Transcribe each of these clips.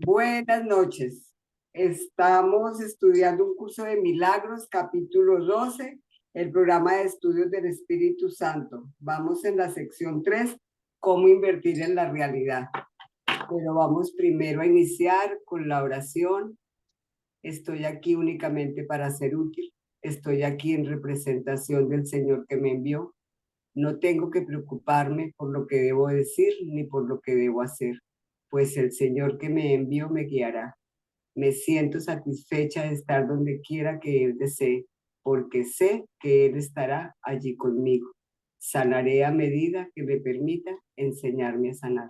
Buenas noches. Estamos estudiando un curso de milagros, capítulo 12, el programa de estudios del Espíritu Santo. Vamos en la sección 3, cómo invertir en la realidad. Pero vamos primero a iniciar con la oración. Estoy aquí únicamente para ser útil. Estoy aquí en representación del Señor que me envió. No tengo que preocuparme por lo que debo decir ni por lo que debo hacer, pues el Señor que me envió me guiará. Me siento satisfecha de estar donde quiera que Él desee, porque sé que Él estará allí conmigo. Sanaré a medida que me permita enseñarme a sanar.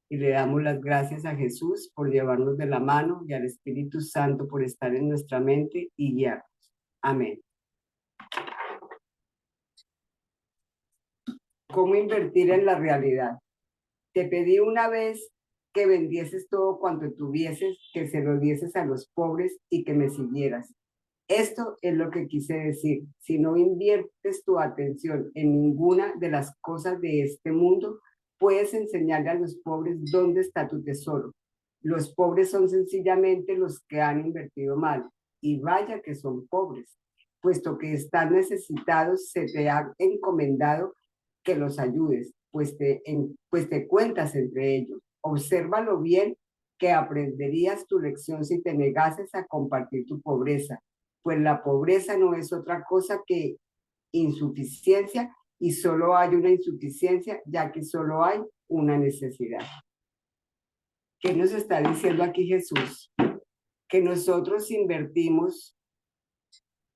Y le damos las gracias a Jesús por llevarnos de la mano y al Espíritu Santo por estar en nuestra mente y guiarnos. Amén. ¿Cómo invertir en la realidad? Te pedí una vez que vendieses todo cuanto tuvieses, que se lo dieses a los pobres y que me siguieras. Esto es lo que quise decir. Si no inviertes tu atención en ninguna de las cosas de este mundo, puedes enseñarle a los pobres dónde está tu tesoro. Los pobres son sencillamente los que han invertido mal, y vaya que son pobres, puesto que están necesitados, se te ha encomendado que los ayudes, pues te cuentas entre ellos. Obsérvalo bien, que aprenderías tu lección si te negases a compartir tu pobreza, pues la pobreza no es otra cosa que insuficiencia, y solo hay una insuficiencia, ya que solo hay una necesidad. ¿Qué nos está diciendo aquí Jesús? Que nosotros invertimos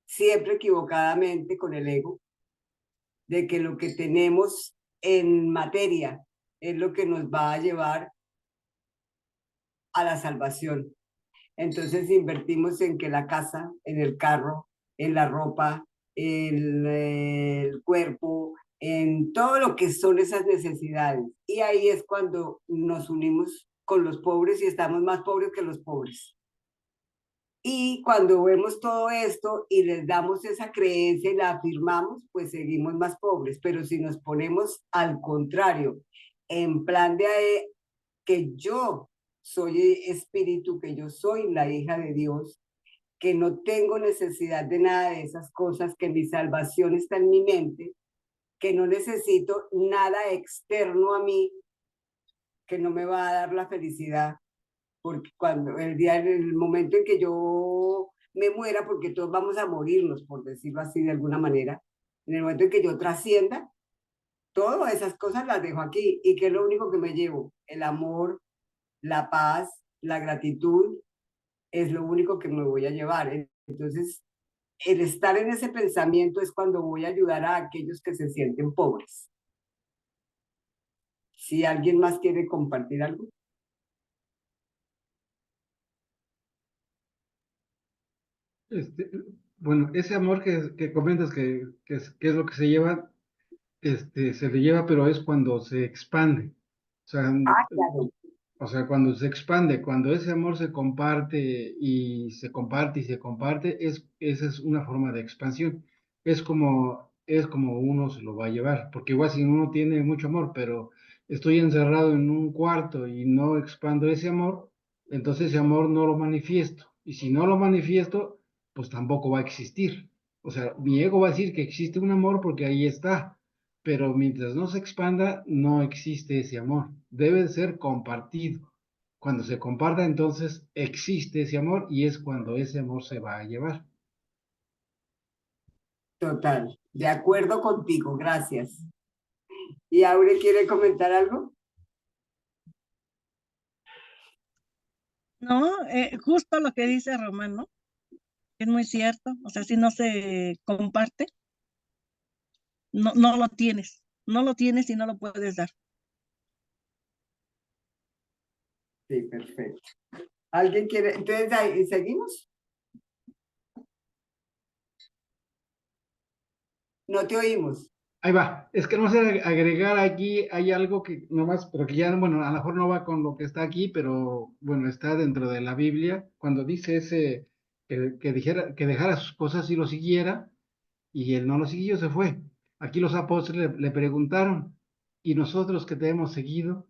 siempre equivocadamente con el ego, de que lo que tenemos en materia es lo que nos va a llevar a la salvación. Entonces invertimos en que la casa, en el carro, en la ropa, en el cuerpo, en todo lo que son esas necesidades. Y ahí es cuando nos unimos con los pobres y estamos más pobres que los pobres. Y cuando vemos todo esto y les damos esa creencia y la afirmamos, pues seguimos más pobres. Pero si nos ponemos al contrario, en plan de que yo soy espíritu, que yo soy la hija de Dios, que no tengo necesidad de nada de esas cosas, que mi salvación está en mi mente, que no necesito nada externo a mí, que no me va a dar la felicidad, porque cuando el momento en que yo me muera, porque todos vamos a morirnos, por decirlo así de alguna manera, en el momento en que yo trascienda, todas esas cosas las dejo aquí. ¿Y qué es lo único que me llevo? El amor, la paz, la gratitud, es lo único que me voy a llevar. Entonces, el estar en ese pensamiento es cuando voy a ayudar a aquellos que se sienten pobres. Si alguien más quiere compartir algo. Este, bueno, ese amor que comentas que es lo que se lleva, se le lleva, pero es cuando se expande. O sea, Ah, claro. cuando se expande, cuando ese amor se comparte y se comparte y se comparte, esa es una forma de expansión. Es como uno se lo va a llevar, porque igual si uno tiene mucho amor, pero estoy encerrado en un cuarto y no expando ese amor, entonces ese amor no lo manifiesto. Y si no lo manifiesto, pues tampoco va a existir. O sea, mi ego va a decir que existe un amor porque ahí está, pero mientras no se expanda, no existe ese amor. Debe de ser compartido. Cuando se comparta, entonces existe ese amor y es cuando ese amor se va a llevar. Total. De acuerdo contigo. Gracias. ¿Y Aure quiere comentar algo? No, justo lo que dice Román, ¿no? Es muy cierto. O sea, si no se comparte, no lo tienes. No lo tienes y no lo puedes dar. Sí, perfecto. ¿Alguien quiere? Entonces, ahí, ¿seguimos? No te oímos. Ahí va. Es que no sé agregar aquí, hay algo que nomás, pero que ya, bueno, a lo mejor no va con lo que está aquí, pero bueno, está dentro de la Biblia. Cuando dice que dejara sus cosas y lo siguiera, y él no lo siguió, se fue. Aquí los apóstoles le preguntaron, ¿y nosotros que te hemos seguido,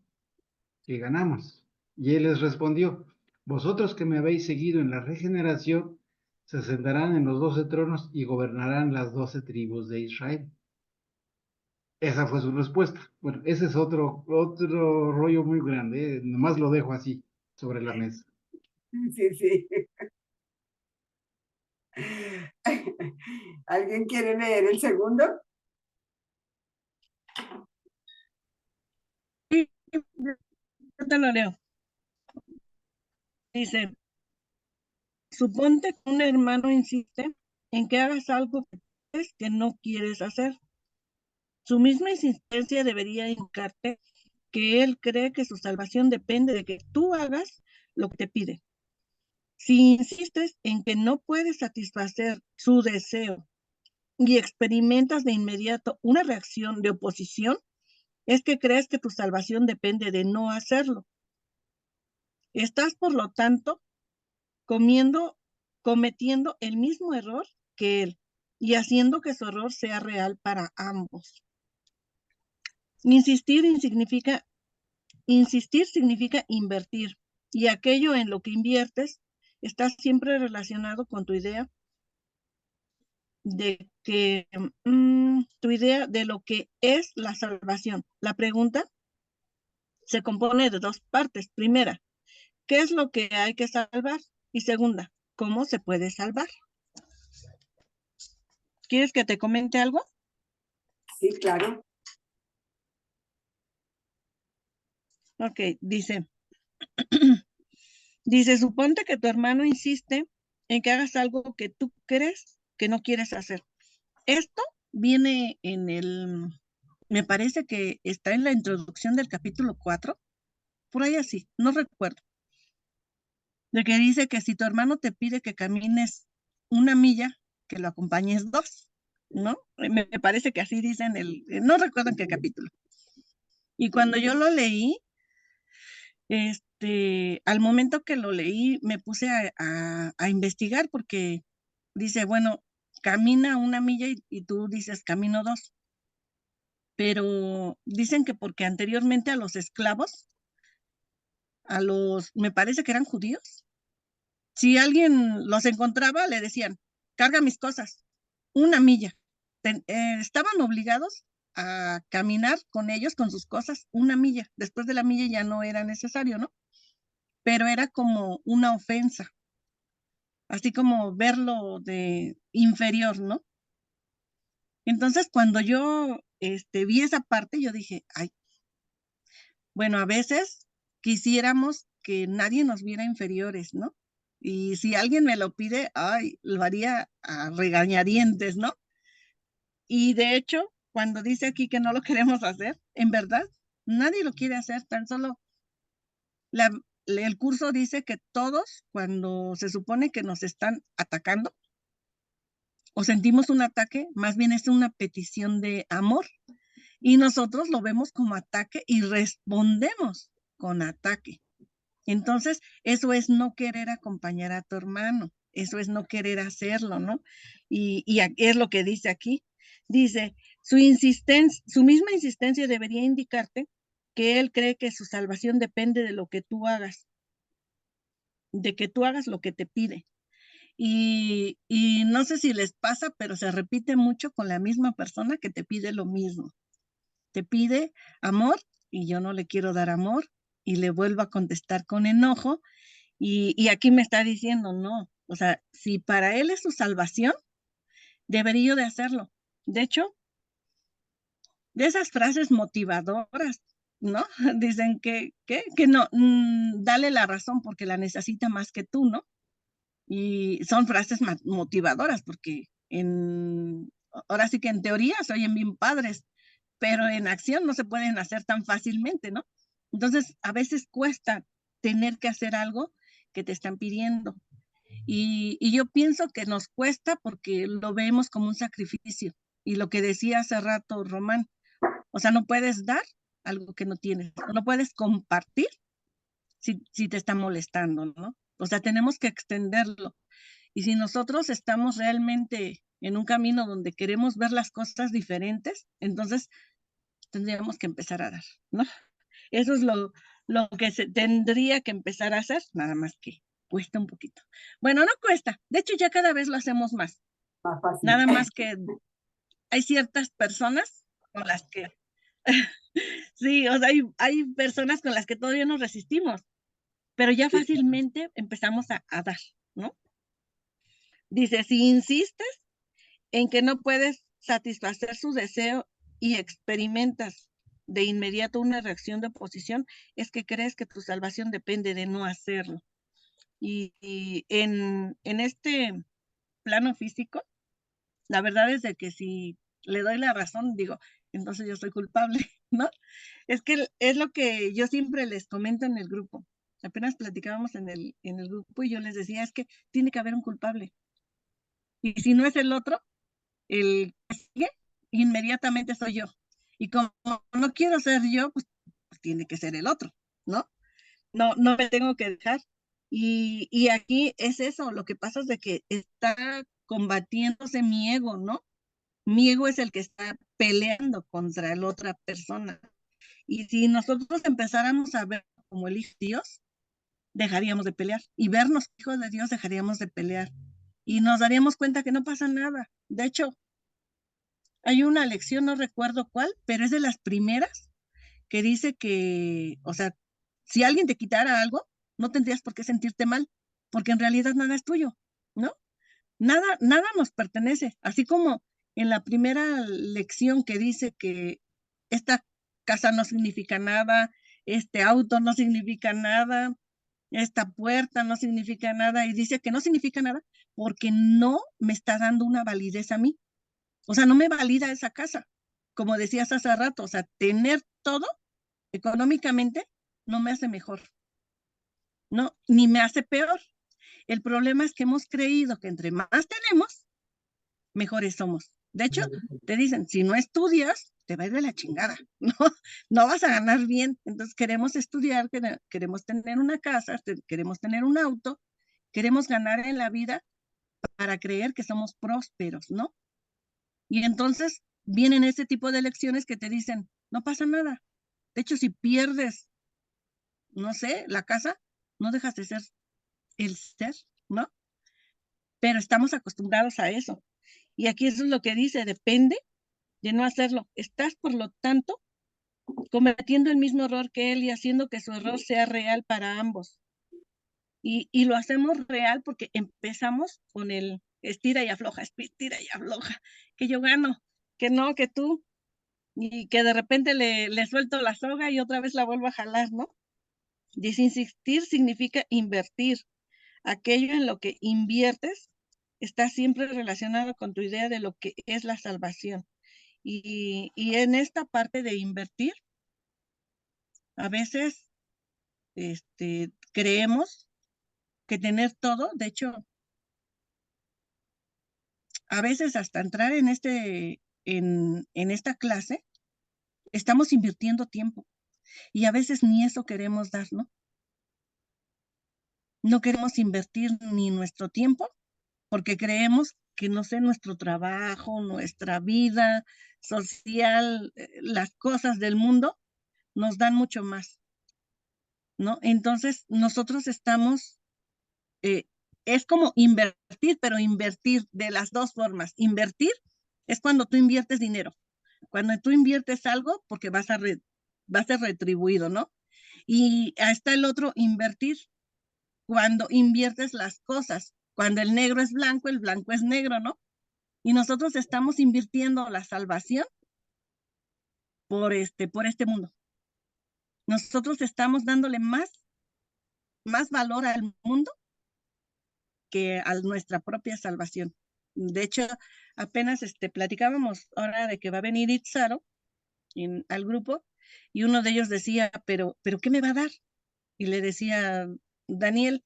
qué ganamos? Y él les respondió: vosotros que me habéis seguido en la regeneración, se sentarán en los 12 tronos y gobernarán las 12 tribus de Israel. Esa fue su respuesta. Bueno, ese es otro rollo muy grande, ¿eh? Nomás lo dejo así, sobre la mesa. Sí, sí. ¿Alguien quiere leer el segundo? Sí, yo te lo leo. Dice, suponte que un hermano insiste en que hagas algo que no quieres hacer. Su misma insistencia debería indicarte que él cree que su salvación depende de que tú hagas lo que te pide. Si insistes en que no puedes satisfacer su deseo y experimentas de inmediato una reacción de oposición, es que crees que tu salvación depende de no hacerlo. Estás, por lo tanto, cometiendo el mismo error que él y haciendo que su error sea real para ambos. Insistir significa invertir, y aquello en lo que inviertes está siempre relacionado con tu idea de que tu idea de lo que es la salvación. La pregunta se compone de dos partes. Primera, ¿qué es lo que hay que salvar? Y segunda, ¿cómo se puede salvar? ¿Quieres que te comente algo? Sí, claro. Ok, dice, suponte que tu hermano insiste en que hagas algo que tú crees que no quieres hacer. Esto viene me parece que está en la introducción del capítulo 4, por ahí así, no recuerdo, de que dice que si tu hermano te pide que camines una milla, que lo acompañes 2, ¿no? Me parece que así dicen no recuerdo en qué capítulo. Y cuando yo lo leí, al momento que lo leí, me puse a investigar porque dice, bueno, camina una milla y tú dices camino 2. Pero dicen que porque anteriormente a los esclavos, me parece que eran judíos, si alguien los encontraba, le decían, carga mis cosas, una milla. Estaban obligados a caminar con ellos, con sus cosas, una milla. Después de la milla ya no era necesario, ¿no? Pero era como una ofensa, así como verlo de inferior, ¿no? Entonces, cuando yo vi esa parte, yo dije, ay, bueno, a veces quisiéramos que nadie nos viera inferiores, ¿no? Y si alguien me lo pide, ay, lo haría a regañadientes, ¿no? Y de hecho, cuando dice aquí que no lo queremos hacer, en verdad, nadie lo quiere hacer, tan solo el curso dice que todos, cuando se supone que nos están atacando o sentimos un ataque, más bien es una petición de amor. Y nosotros lo vemos como ataque y respondemos con ataque. Entonces, eso es no querer acompañar a tu hermano, eso es no querer hacerlo, ¿no? Y es lo que dice aquí. Dice, su misma insistencia debería indicarte que él cree que su salvación depende de lo que tú hagas, de que tú hagas lo que te pide. Y no sé si les pasa, pero se repite mucho con la misma persona que te pide lo mismo. Te pide amor y yo no le quiero dar amor y le vuelvo a contestar con enojo. Y aquí me está diciendo, no, o sea, si para él es su salvación, debería de hacerlo. De hecho, de esas frases motivadoras, ¿no? Dicen que no, dale la razón porque la necesita más que tú, ¿no? Y son frases motivadoras porque ahora sí que en teoría se oyen bien padres, pero en acción no se pueden hacer tan fácilmente, ¿no? Entonces, a veces cuesta tener que hacer algo que te están pidiendo. Y yo pienso que nos cuesta porque lo vemos como un sacrificio. Y lo que decía hace rato Román, o sea, no puedes dar algo que no tienes, no puedes compartir si te está molestando, ¿no? O sea, tenemos que extenderlo. Y si nosotros estamos realmente en un camino donde queremos ver las cosas diferentes, entonces tendríamos que empezar a dar, ¿no? Eso es lo que se tendría que empezar a hacer, nada más que cuesta un poquito. Bueno, no cuesta, de hecho ya cada vez lo hacemos más, Más fácil. nada más que hay ciertas personas con las que, sí, o sea, hay personas con las que todavía nos resistimos, pero ya fácilmente empezamos a dar, ¿no? Dice, si insistes en que no puedes satisfacer su deseo y experimentas de inmediato una reacción de oposición, es que crees que tu salvación depende de no hacerlo. Y en este plano físico, la verdad es de que si le doy la razón, digo, entonces yo soy culpable, ¿no? Es que es lo que yo siempre les comento en el grupo. Apenas platicábamos en el grupo y yo les decía, es que tiene que haber un culpable. Y si no es el otro, el que sigue, inmediatamente soy yo. Y como no quiero ser yo, pues tiene que ser el otro, ¿no? No me tengo que dejar. Y aquí es eso, lo que pasa es de que está combatiéndose mi ego, ¿no? Mi ego es el que está peleando contra la otra persona. Y si nosotros empezáramos a ver como el hijo de Dios, dejaríamos de pelear. Y vernos hijos de Dios, dejaríamos de pelear. Y nos daríamos cuenta que no pasa nada. De hecho, hay una lección, no recuerdo cuál, pero es de las primeras que dice que, o sea, si alguien te quitara algo, no tendrías por qué sentirte mal, porque en realidad nada es tuyo, ¿no? Nada nos pertenece, así como en la primera lección que dice que esta casa no significa nada, este auto no significa nada, esta puerta no significa nada, y dice que no significa nada porque no me está dando una validez a mí. O sea, no me valida esa casa. Como decías hace rato, o sea, tener todo económicamente no me hace mejor, no, ni me hace peor. El problema es que hemos creído que entre más tenemos, mejores somos. De hecho, te dicen, si no estudias, te va a ir de la chingada, ¿no? No vas a ganar bien. Entonces queremos estudiar, queremos tener una casa, queremos tener un auto, queremos ganar en la vida para creer que somos prósperos, ¿no? Y entonces vienen ese tipo de lecciones que te dicen, no pasa nada. De hecho, si pierdes, no sé, la casa, no dejas de ser el ser, ¿no? Pero estamos acostumbrados a eso. Y aquí eso es lo que dice, depende de no hacerlo. Estás, por lo tanto, cometiendo el mismo error que él y haciendo que su error sea real para ambos. Y lo hacemos real porque empezamos con el estira y afloja, que yo gano, que no, que tú, y que de repente le suelto la soga y otra vez la vuelvo a jalar, ¿no? Desinsistir significa invertir. Aquello en lo que inviertes está siempre relacionado con tu idea de lo que es la salvación. Y en esta parte de invertir, a veces creemos que tener todo, de hecho, a veces hasta entrar en esta clase, estamos invirtiendo tiempo y a veces ni eso queremos dar, ¿no? No queremos invertir ni nuestro tiempo porque creemos que, no sé, nuestro trabajo, nuestra vida social, las cosas del mundo nos dan mucho más, ¿no? Entonces, nosotros estamos, es como invertir, pero invertir de las dos formas. Invertir es cuando tú inviertes dinero. Cuando tú inviertes algo, porque va a ser retribuido, ¿no? Y está el otro, invertir, cuando inviertes las cosas. Cuando el negro es blanco, el blanco es negro, ¿no? Y nosotros estamos invirtiendo la salvación por este mundo. Nosotros estamos dándole más valor al mundo que a nuestra propia salvación. De hecho, apenas platicábamos ahora de que va a venir Itzaro al grupo y uno de ellos decía, pero ¿qué me va a dar? Y le decía, Daniel,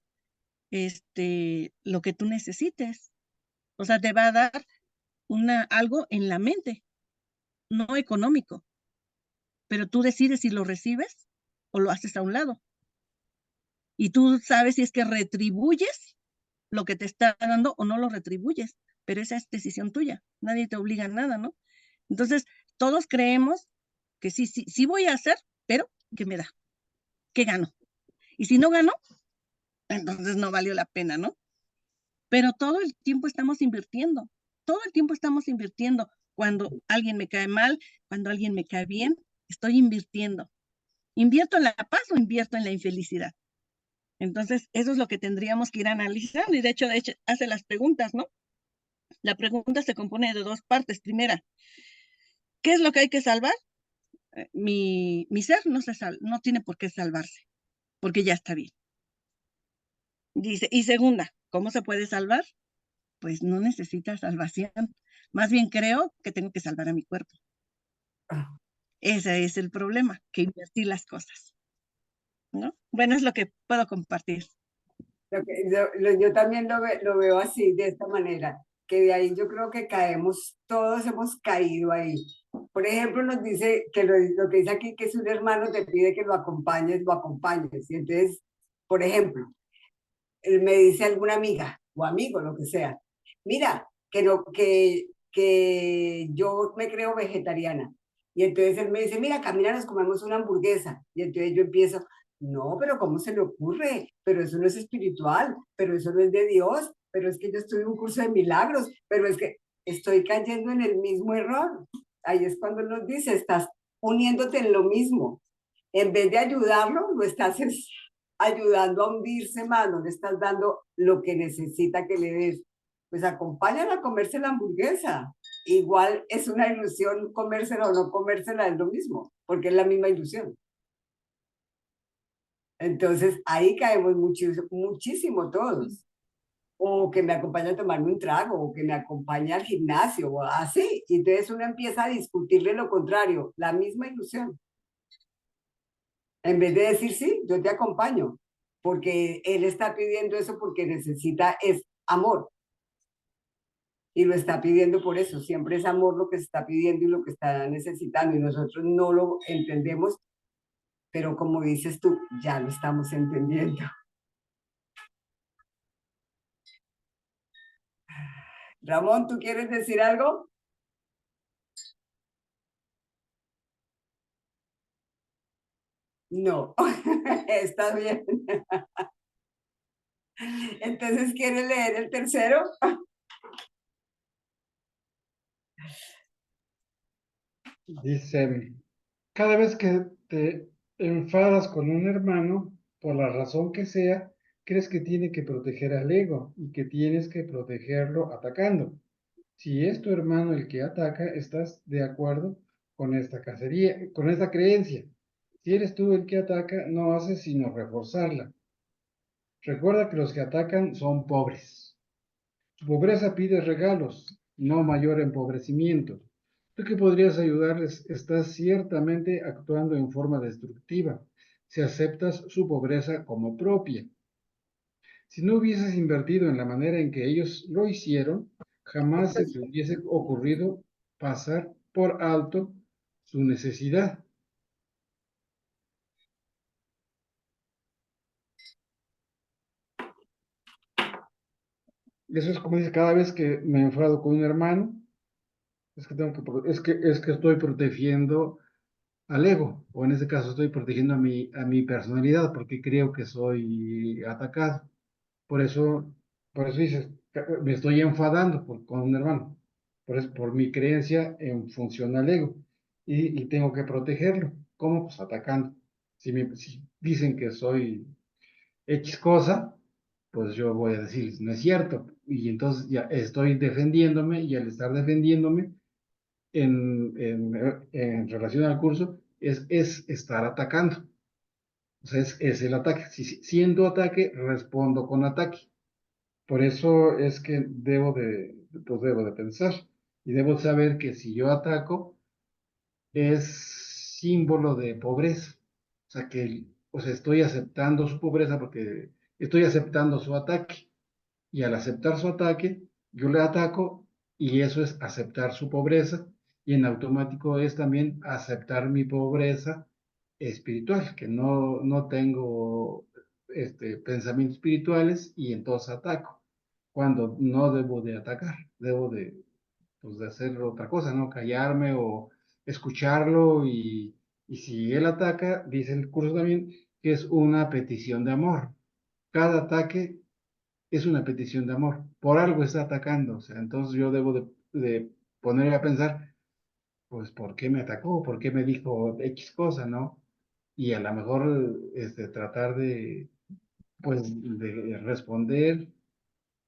lo que tú necesites. O sea, te va a dar algo en la mente, no económico, pero tú decides si lo recibes o lo haces a un lado. Y tú sabes si es que retribuyes lo que te está dando o no lo retribuyes, pero esa es decisión tuya, nadie te obliga a nada, ¿no? Entonces, todos creemos que sí voy a hacer, pero ¿qué me da? ¿qué gano? Y si no gano, entonces no valió la pena, ¿no? Pero todo el tiempo estamos invirtiendo, todo el tiempo estamos invirtiendo. Cuando alguien me cae mal, cuando alguien me cae bien, estoy invirtiendo. ¿Invierto en la paz o invierto en la infelicidad? Entonces, eso es lo que tendríamos que ir analizando. Y de hecho, hace las preguntas, ¿no? La pregunta se compone de dos partes. Primera, ¿qué es lo que hay que salvar? Mi ser no tiene por qué salvarse, porque ya está bien. Dice, y segunda, ¿cómo se puede salvar? Pues no necesita salvación. Más bien creo que tengo que salvar a mi cuerpo. Ese es el problema, que invertir las cosas, ¿no? Bueno, es lo que puedo compartir. Yo también lo veo así, de esta manera, que de ahí yo creo que caemos, todos hemos caído ahí. Por ejemplo, nos dice que lo que dice aquí, que si un hermano te pide que lo acompañes, lo acompañes. Y entonces, por ejemplo, él me dice alguna amiga o amigo, lo que sea, mira, que yo me creo vegetariana. Y entonces él me dice, mira, camina, nos comemos una hamburguesa. Y entonces yo empiezo, no, pero ¿cómo se le ocurre? Pero eso no es espiritual, pero eso no es de Dios, pero es que yo estoy en un curso de milagros, pero es que estoy cayendo en el mismo error. Ahí es cuando nos dice, estás uniéndote en lo mismo. En vez de ayudarlo, lo estás ayudando a hundirse más, no le estás dando lo que necesita que le des. Pues acompáñala a comerse la hamburguesa. Igual es una ilusión comérsela o no comérsela, es lo mismo, porque es la misma ilusión. Entonces ahí caemos muchísimo, muchísimo todos. O que me acompañe a tomarme un trago, o que me acompañe al gimnasio, o así. Y entonces uno empieza a discutirle lo contrario, la misma ilusión. En vez de decir, sí, yo te acompaño, porque él está pidiendo eso porque necesita es amor. Y lo está pidiendo por eso, siempre es amor lo que se está pidiendo y lo que está necesitando. Y nosotros no lo entendemos, pero como dices tú, ya lo estamos entendiendo. Ramón, ¿tú quieres decir algo? No, está bien. Entonces, ¿quieres leer el tercero? Dice, cada vez que te enfadas con un hermano, por la razón que sea, crees que tiene que proteger al ego y que tienes que protegerlo atacando. Si es tu hermano el que ataca, estás de acuerdo con esta cacería, con esta creencia. Si eres tú el que ataca, no haces sino reforzarla. Recuerda que los que atacan son pobres. Su pobreza pide regalos, no mayor empobrecimiento. Tú que podrías ayudarles, estás ciertamente actuando en forma destructiva, si aceptas su pobreza como propia. Si no hubieses invertido en la manera en que ellos lo hicieron, jamás se te hubiese ocurrido pasar por alto su necesidad. Eso es como dice, cada vez que me enfado con un hermano, es que estoy protegiendo al ego, o en este caso estoy protegiendo a mi personalidad, porque creo que soy atacado. Por eso, por eso dices, me estoy enfadando con un hermano, por mi creencia en función al ego, y tengo que protegerlo. ¿Cómo? Pues atacando. Si dicen que soy X cosa, pues yo voy a decir, no es cierto, y entonces ya estoy defendiéndome, y al estar defendiéndome, en relación al curso es estar atacando. O sea, es el ataque. Siendo ataque, respondo con ataque. Por eso es que debo de pensar y debo saber que si yo ataco es símbolo de pobreza. O sea, estoy aceptando su pobreza porque estoy aceptando su ataque. Y al aceptar su ataque, yo le ataco y eso es aceptar su pobreza y en automático es también aceptar mi pobreza espiritual, que no tengo pensamientos espirituales y entonces ataco, cuando no debo de atacar, debo de hacer otra cosa, ¿no? Callarme o escucharlo y si él ataca, dice el curso también, que es una petición de amor. Cada ataque es una petición de amor. Por algo está atacando. O sea, entonces yo debo de ponerme a pensar, pues, ¿por qué me atacó? ¿Por qué me dijo X cosa, no? Y a lo mejor tratar de, pues, de responder,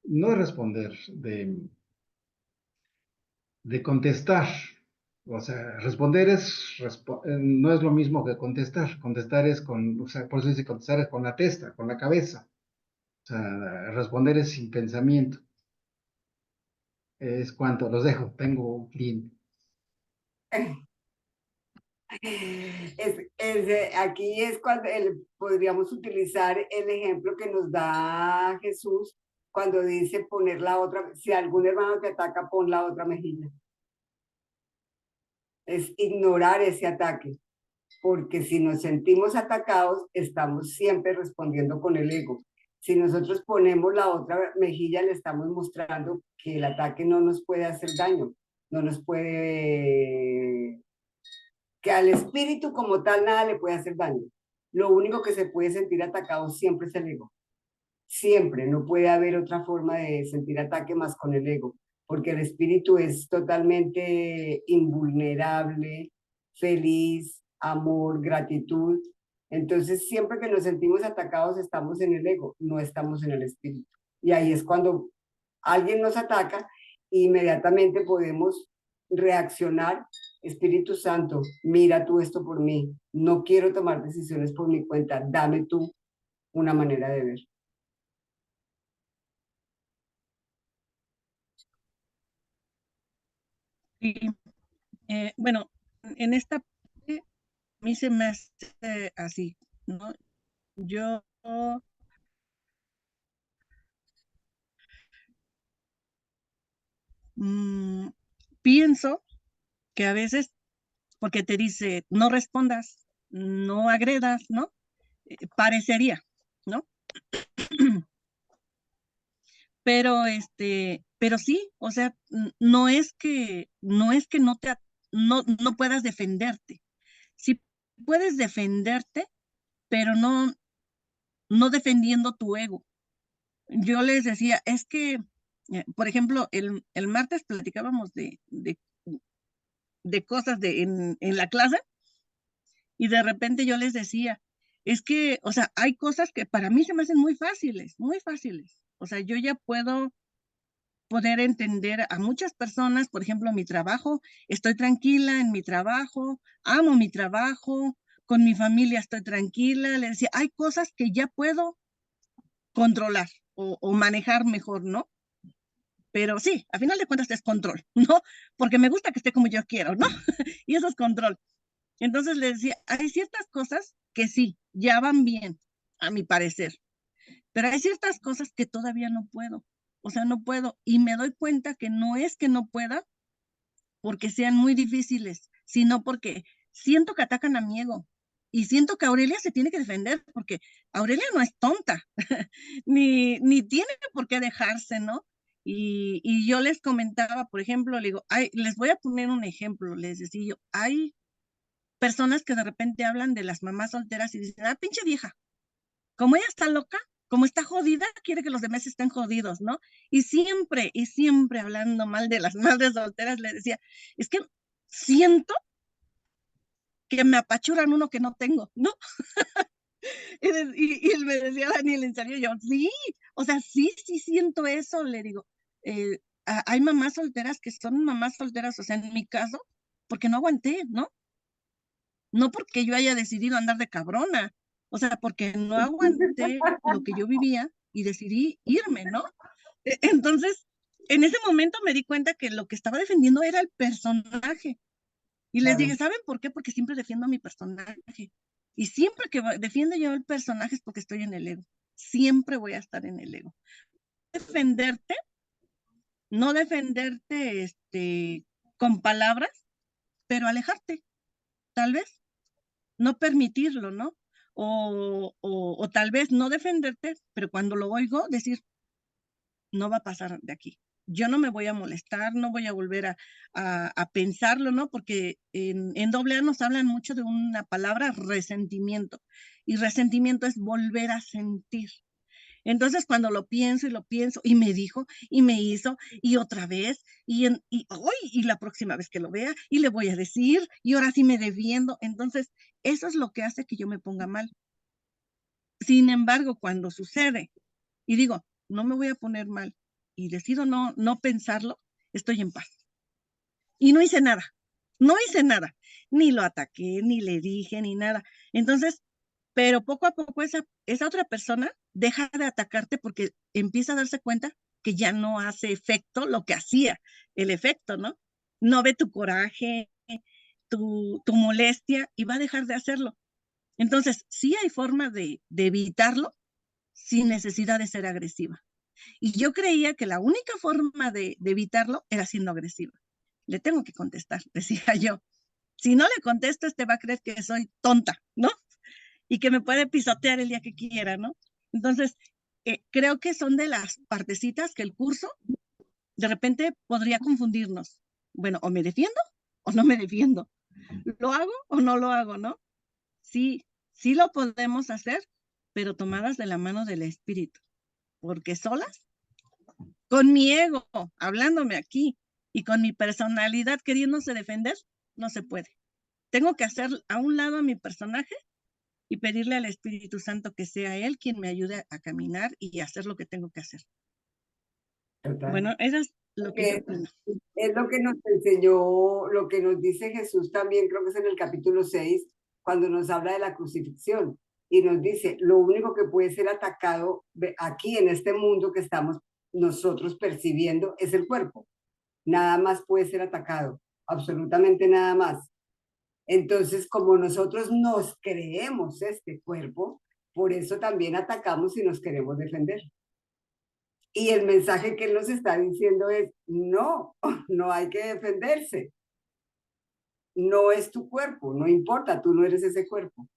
no responder, de contestar. O sea, responder no es lo mismo que contestar. Contestar es con, o sea, por eso dice contestar es con la testa, con la cabeza. O sea, responder es sin pensamiento. Es cuanto, los dejo, tengo un cliente. Aquí es cuando podríamos utilizar el ejemplo que nos da Jesús cuando dice poner la otra, si algún hermano te ataca, pon la otra mejilla. Es ignorar ese ataque, porque si nos sentimos atacados, estamos siempre respondiendo con el ego. Si nosotros ponemos la otra mejilla, le estamos mostrando que el ataque no nos puede hacer daño, no nos puede, que al espíritu como tal nada le puede hacer daño. Lo único que se puede sentir atacado siempre es el ego. Siempre, no puede haber otra forma de sentir ataque más con el ego, porque el espíritu es totalmente invulnerable, feliz, amor, gratitud. Entonces, siempre que nos sentimos atacados, estamos en el ego, no estamos en el espíritu. Y ahí es cuando alguien nos ataca, inmediatamente podemos reaccionar. Espíritu Santo, mira tú esto por mí. No quiero tomar decisiones por mi cuenta. Dame tú una manera de ver. Sí, bueno, en esta parte a mí se me hace así, ¿no? Yo mm, pienso que a veces, porque te dice, no respondas, no agredas, ¿no? Parecería, ¿no? Pero sí, o sea, no es que no puedas defenderte. Sí puedes defenderte, pero no defendiendo tu ego. Yo les decía, es que, por ejemplo, el martes platicábamos de cosas en la clase y de repente yo les decía, es que, o sea, hay cosas que para mí se me hacen muy fáciles, muy fáciles. O sea, yo ya puedo poder entender a muchas personas, por ejemplo, mi trabajo, estoy tranquila en mi trabajo, amo mi trabajo, con mi familia estoy tranquila, le decía, hay cosas que ya puedo controlar o manejar mejor, ¿no? Pero sí, a final de cuentas es control, ¿no? Porque me gusta que esté como yo quiero, ¿no? Y eso es control. Entonces le decía, hay ciertas cosas que sí, ya van bien, a mi parecer, pero hay ciertas cosas que todavía no puedo. O sea, no puedo. Y me doy cuenta que no es que no pueda porque sean muy difíciles, sino porque siento que atacan a mi ego. Y siento que Aurelia se tiene que defender, porque Aurelia no es tonta, ni tiene por qué dejarse, ¿no? Y yo les comentaba, por ejemplo, le digo, les voy a poner un ejemplo, les decía yo, hay personas que de repente hablan de las mamás solteras y dicen, ah, pinche vieja, como ella está loca, como está jodida, quiere que los demás estén jodidos, ¿no? Y siempre hablando mal de las madres solteras, le decía, es que siento que me apachuran uno que no tengo, ¿no? Y él me decía, Daniel, en serio, yo, sí, o sea, sí siento eso, le digo, hay mamás solteras que son mamás solteras, o sea, en mi caso, porque no aguanté, ¿no? No porque yo haya decidido andar de cabrona, o sea, porque no aguanté lo que yo vivía y decidí irme, ¿no? Entonces, en ese momento me di cuenta que lo que estaba defendiendo era el personaje. Y les Claro. dije, ¿saben por qué? Porque siempre defiendo a mi personaje. Y siempre que defiendo yo el personaje es porque estoy en el ego. Siempre voy a estar en el ego. Defenderte, no defenderte con palabras, pero alejarte, tal vez. No permitirlo, ¿no? O tal vez no defenderte, pero cuando lo oigo, decir, no va a pasar de aquí. yo no me voy a molestar, no voy a volver a pensarlo, ¿no? Porque en AA nos hablan mucho de una palabra, resentimiento. Y resentimiento es volver a sentir. Entonces, cuando lo pienso y lo pienso, y me dijo, y me hizo, y otra vez, y la próxima vez que lo vea, y le voy a decir, y ahora sí me defiendo. Entonces, eso es lo que hace que yo me ponga mal. Sin embargo, cuando sucede, y digo, no me voy a poner mal, y decido no pensarlo, estoy en paz. Y no hice nada, ni lo ataqué, ni le dije, ni nada. Entonces, pero poco a poco esa otra persona deja de atacarte porque empieza a darse cuenta que ya no hace efecto lo que hacía el efecto, ¿no? No ve tu coraje, tu molestia y va a dejar de hacerlo. Entonces, sí hay forma de evitarlo sin necesidad de ser agresiva. Y yo creía que la única forma de evitarlo era siendo agresiva. Le tengo que contestar, decía yo. Si no le contesto, va a creer que soy tonta, ¿no? Y que me puede pisotear el día que quiera, ¿no? Entonces, creo que son de las partecitas que el curso de repente podría confundirnos. Bueno, o me defiendo o no me defiendo. ¿Lo hago o no lo hago, no? Sí, sí lo podemos hacer, pero tomadas de la mano del espíritu, porque solas, con mi ego hablándome aquí y con mi personalidad queriéndose defender, no se puede. Tengo que hacer a un lado a mi personaje y pedirle al Espíritu Santo que sea Él quien me ayude a caminar y a hacer lo que tengo que hacer. Total. Bueno, eso es lo que yo Porque opino. es lo que nos enseñó, lo que nos dice Jesús también, creo que es en el capítulo 6, cuando nos habla de la crucifixión. Y nos dice, lo único que puede ser atacado aquí en este mundo que estamos nosotros percibiendo es el cuerpo. Nada más puede ser atacado, absolutamente nada más. Entonces, como nosotros nos creemos este cuerpo, por eso también atacamos y nos queremos defender. Y el mensaje que él nos está diciendo es, no, no hay que defenderse. No es tu cuerpo, no importa, tú no eres ese cuerpo.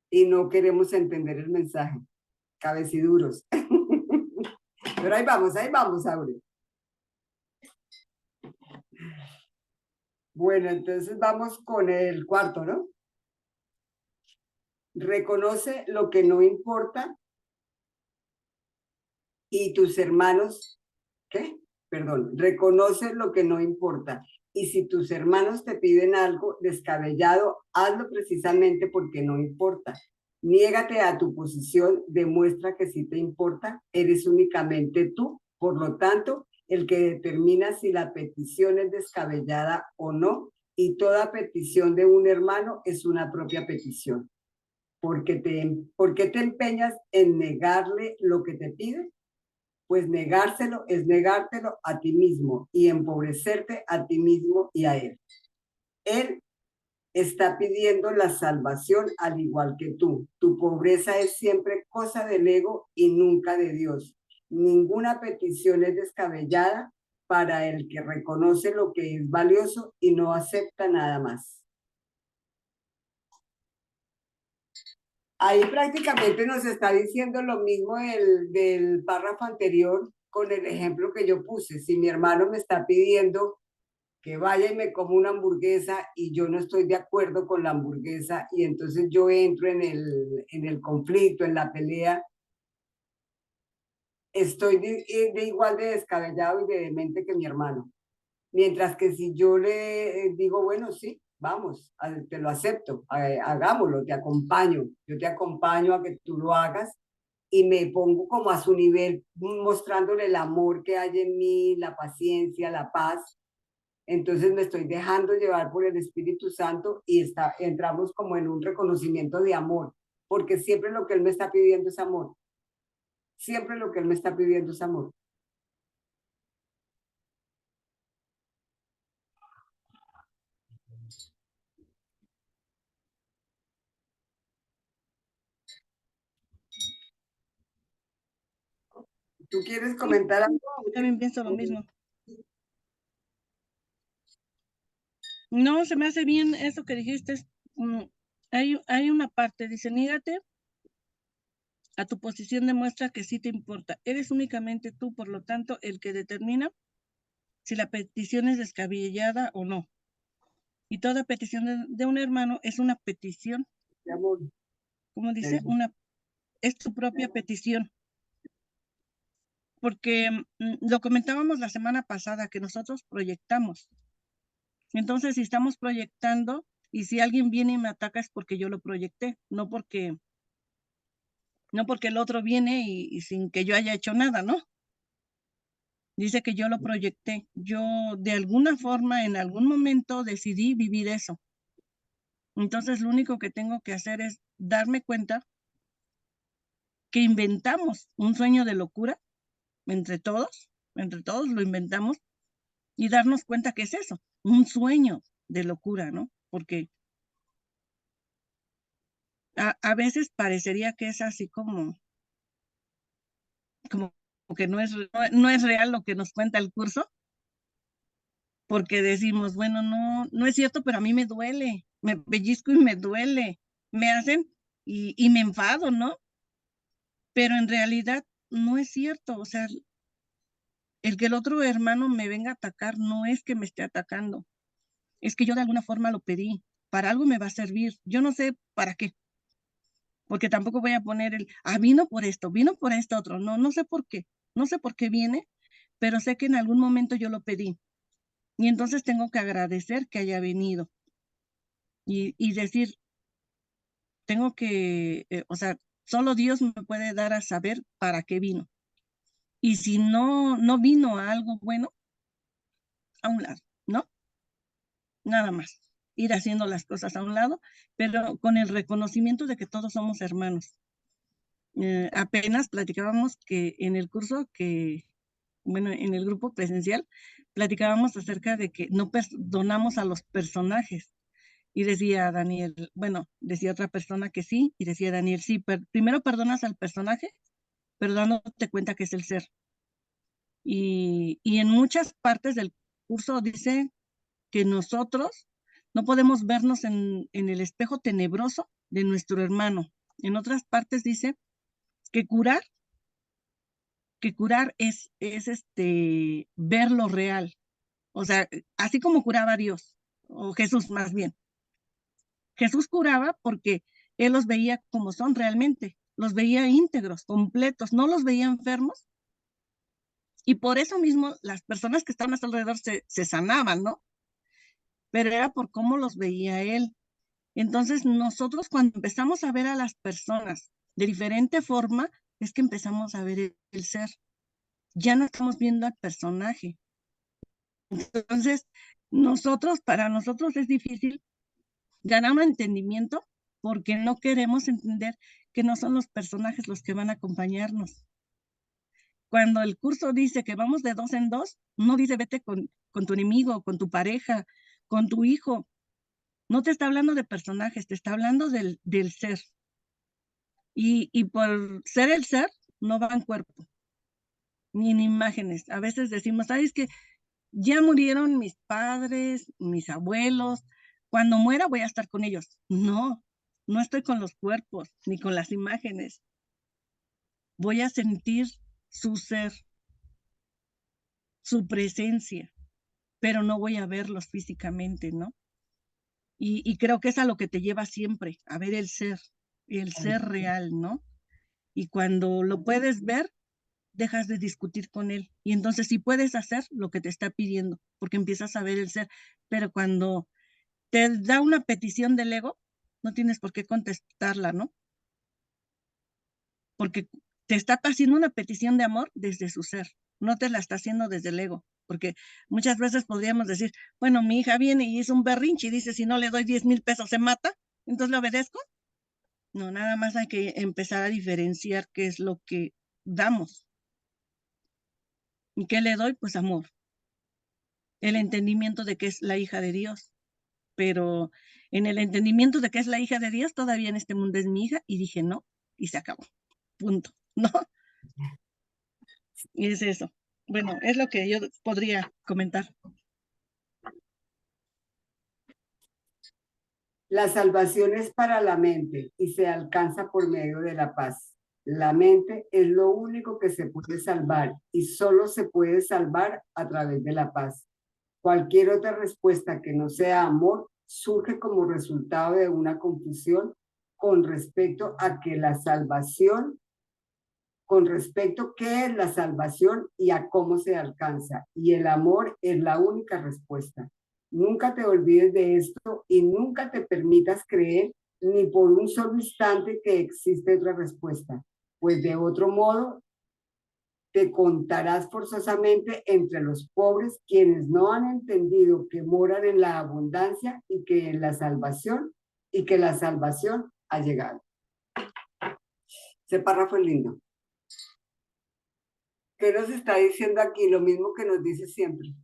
Y no queremos entender el mensaje, cabeciduros. Pero ahí vamos, Aure. Bueno, entonces vamos con el cuarto, ¿no? Reconoce lo que no importa y tus hermanos, ¿qué? Perdón, reconoce lo que no importa. Y si tus hermanos te piden algo descabellado, hazlo precisamente porque no importa. Niégate a tu posición, demuestra que sí te importa, eres únicamente tú. Por lo tanto, el que determina si la petición es descabellada o no, y toda petición de un hermano es una propia petición. ¿Por qué te empeñas en negarle lo que te pide? Pues negárselo es negártelo a ti mismo y empobrecerte a ti mismo y a él. Él está pidiendo la salvación al igual que tú. Tu pobreza es siempre cosa del ego y nunca de Dios. Ninguna petición es descabellada para el que reconoce lo que es valioso y no acepta nada más. Ahí prácticamente nos está diciendo lo mismo del párrafo anterior con el ejemplo que yo puse. Si mi hermano me está pidiendo que vaya y me como una hamburguesa y yo no estoy de acuerdo con la hamburguesa y entonces yo entro en el conflicto, en la pelea, estoy de igual de descabellado y de demente que mi hermano. Mientras que si yo le digo, bueno, sí, vamos, te lo acepto, hagámoslo, te acompaño, yo te acompaño a que tú lo hagas y me pongo como a su nivel, mostrándole el amor que hay en mí, la paciencia, la paz. Entonces me estoy dejando llevar por el Espíritu Santo y entramos como en un reconocimiento de amor, porque siempre lo que Él me está pidiendo es amor. Siempre lo que Él me está pidiendo es amor. ¿Tú quieres comentar algo? Yo también pienso lo mismo. No, se me hace bien eso que dijiste. Hay una parte, dice, niégate a tu posición demuestra que sí te importa. Eres únicamente tú, por lo tanto, el que determina si la petición es descabellada o no. Y toda petición de un hermano es una petición, Mi amor, como dice, es tu propia petición. Porque lo comentábamos la semana pasada, que nosotros proyectamos. Entonces, si estamos proyectando y si alguien viene y me ataca es porque yo lo proyecté, no porque el otro viene y sin que yo haya hecho nada, ¿no? Dice que yo lo proyecté. Yo de alguna forma, en algún momento decidí vivir eso. Entonces, lo único que tengo que hacer es darme cuenta que inventamos un sueño de locura entre todos lo inventamos y darnos cuenta que es eso, un sueño de locura, ¿no? Porque a veces parecería que es así como que no es real lo que nos cuenta el curso, porque decimos, bueno, no es cierto, pero a mí me duele, me pellizco y me duele, me hacen y me enfado, ¿no? Pero en realidad no es cierto, o sea, el que el otro hermano me venga a atacar no es que me esté atacando, es que yo de alguna forma lo pedí, para algo me va a servir, yo no sé para qué, porque tampoco voy a poner vino por esto otro, no sé por qué viene, pero sé que en algún momento yo lo pedí, y entonces tengo que agradecer que haya venido, y decir, tengo que, o sea, solo Dios me puede dar a saber para qué vino, y si no vino a algo bueno, a un lado, ¿no? Nada más, ir haciendo las cosas a un lado, pero con el reconocimiento de que todos somos hermanos. Apenas platicábamos que en el curso en el grupo presencial, platicábamos acerca de que no perdonamos a los personajes. Y decía Daniel, decía otra persona que sí, y decía Daniel, sí, primero perdonas al personaje, pero dándote cuenta que es el ser. Y en muchas partes del curso dice que nosotros no podemos vernos en el espejo tenebroso de nuestro hermano. En otras partes dice que curar es ver lo real. O sea, así como curaba Dios, o Jesús más bien. Jesús curaba porque él los veía como son realmente, los veía íntegros, completos, no los veía enfermos. Y por eso mismo las personas que estaban a su alrededor se sanaban, ¿no? Pero era por cómo los veía él. Entonces nosotros cuando empezamos a ver a las personas de diferente forma, es que empezamos a ver el ser. Ya no estamos viendo al personaje. Entonces, para nosotros es difícil ganar un entendimiento porque no queremos entender que no son los personajes los que van a acompañarnos. Cuando el curso dice que vamos de 2 en 2, no dice vete con tu enemigo, con tu pareja, con tu hijo. No te está hablando de personajes, te está hablando del ser. Y por ser el ser, no va en cuerpo, ni en imágenes. A veces decimos, es que ya murieron mis padres, mis abuelos, cuando muera voy a estar con ellos. No estoy con los cuerpos, ni con las imágenes. Voy a sentir su ser, su presencia, pero no voy a verlos físicamente, ¿no? Y creo que es a lo que te lleva siempre, a ver el ser real, ¿no? Y cuando lo puedes ver, dejas de discutir con él. Y entonces sí puedes hacer lo que te está pidiendo, porque empiezas a ver el ser. Pero cuando te da una petición del ego, no tienes por qué contestarla, ¿no? Porque te está haciendo una petición de amor desde su ser, no te la está haciendo desde el ego. Porque muchas veces podríamos decir, bueno, mi hija viene y hizo un berrinche y dice, si no le doy 10,000 pesos se mata, entonces le obedezco. No, nada más hay que empezar a diferenciar qué es lo que damos. ¿Y qué le doy? Pues amor. El entendimiento de que es la hija de Dios. Pero en el entendimiento de que es la hija de Dios, todavía en este mundo es mi hija, y dije no, y se acabó. Punto. ¿No? Y es eso. Bueno, es lo que yo podría comentar. La salvación es para la mente y se alcanza por medio de la paz. La mente es lo único que se puede salvar y solo se puede salvar a través de la paz. Cualquier otra respuesta que no sea amor surge como resultado de una confusión con respecto a que la salvación, con respecto a qué es la salvación y a cómo se alcanza. Y el amor es la única respuesta. Nunca te olvides de esto y nunca te permitas creer ni por un solo instante que existe otra respuesta, pues de otro modo te contarás forzosamente entre los pobres quienes no han entendido que moran en la abundancia y que la salvación ha llegado. Ese párrafo es lindo. ¿Qué nos está diciendo aquí? Lo mismo que nos dice siempre,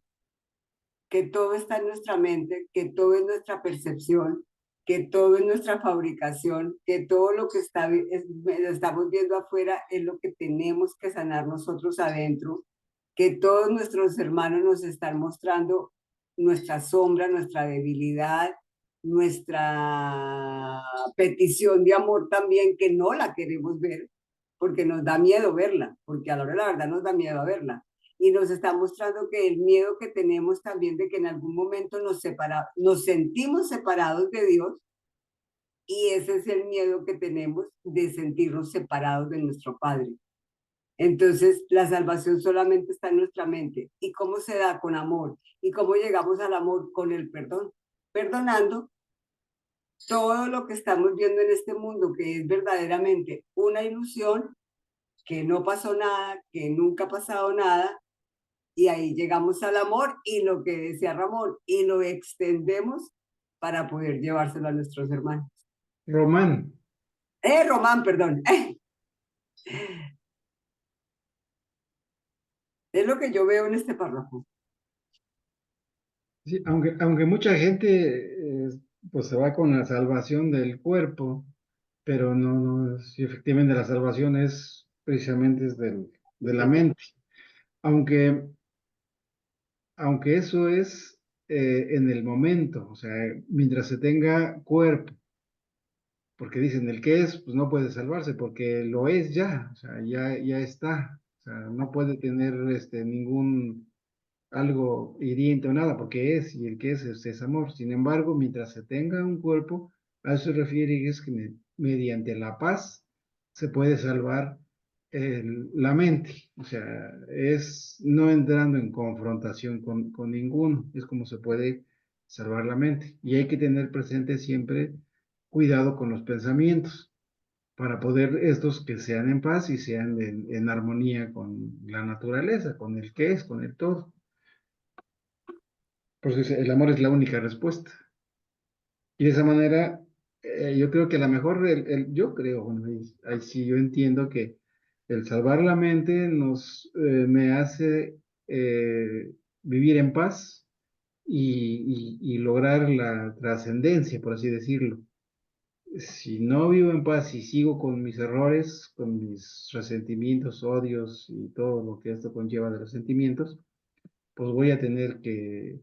que todo está en nuestra mente, que todo es nuestra percepción, que todo es nuestra fabricación, que todo lo que estamos viendo afuera es lo que tenemos que sanar nosotros adentro, que todos nuestros hermanos nos están mostrando nuestra sombra, nuestra debilidad, nuestra petición de amor también, que no la queremos ver, porque nos da miedo verla, porque a la hora de la verdad nos da miedo verla. Y nos está mostrando que el miedo que tenemos también de que en algún momento nos sentimos separados de Dios, y ese es el miedo que tenemos de sentirnos separados de nuestro Padre. Entonces, la salvación solamente está en nuestra mente. ¿Y cómo se da? Con amor. ¿Y cómo llegamos al amor? Con el perdón. Perdonando todo lo que estamos viendo en este mundo, que es verdaderamente una ilusión, que no pasó nada, que nunca ha pasado nada, y ahí llegamos al amor y lo que decía Ramón, y lo extendemos para poder llevárselo a nuestros hermanos. Román. Román, perdón. Es lo que yo veo en este párrafo. Sí, aunque mucha gente pues se va con la salvación del cuerpo, pero no, sí, efectivamente la salvación es precisamente de la mente. Aunque, aunque eso es en el momento, o sea, mientras se tenga cuerpo, porque dicen el que es, pues no puede salvarse, porque lo es ya, o sea, ya está, o sea, no puede tener ningún algo hiriente o nada, porque es, y el que es amor. Sin embargo, mientras se tenga un cuerpo, a eso se refiere y es que mediante la paz se puede salvar la mente. O sea, es no entrando en confrontación con ninguno, es como se puede salvar la mente. Y hay que tener presente siempre cuidado con los pensamientos para poder estos que sean en paz y sean en armonía con la naturaleza, con el que es, con el todo. Porque el amor es la única respuesta. Y de esa manera, yo creo que a lo mejor, yo creo, bueno, ahí sí yo entiendo que el salvar la mente me hace vivir en paz y lograr la trascendencia, por así decirlo. Si no vivo en paz y sigo con mis errores, con mis resentimientos, odios y todo lo que esto conlleva de los sentimientos, pues voy a tener que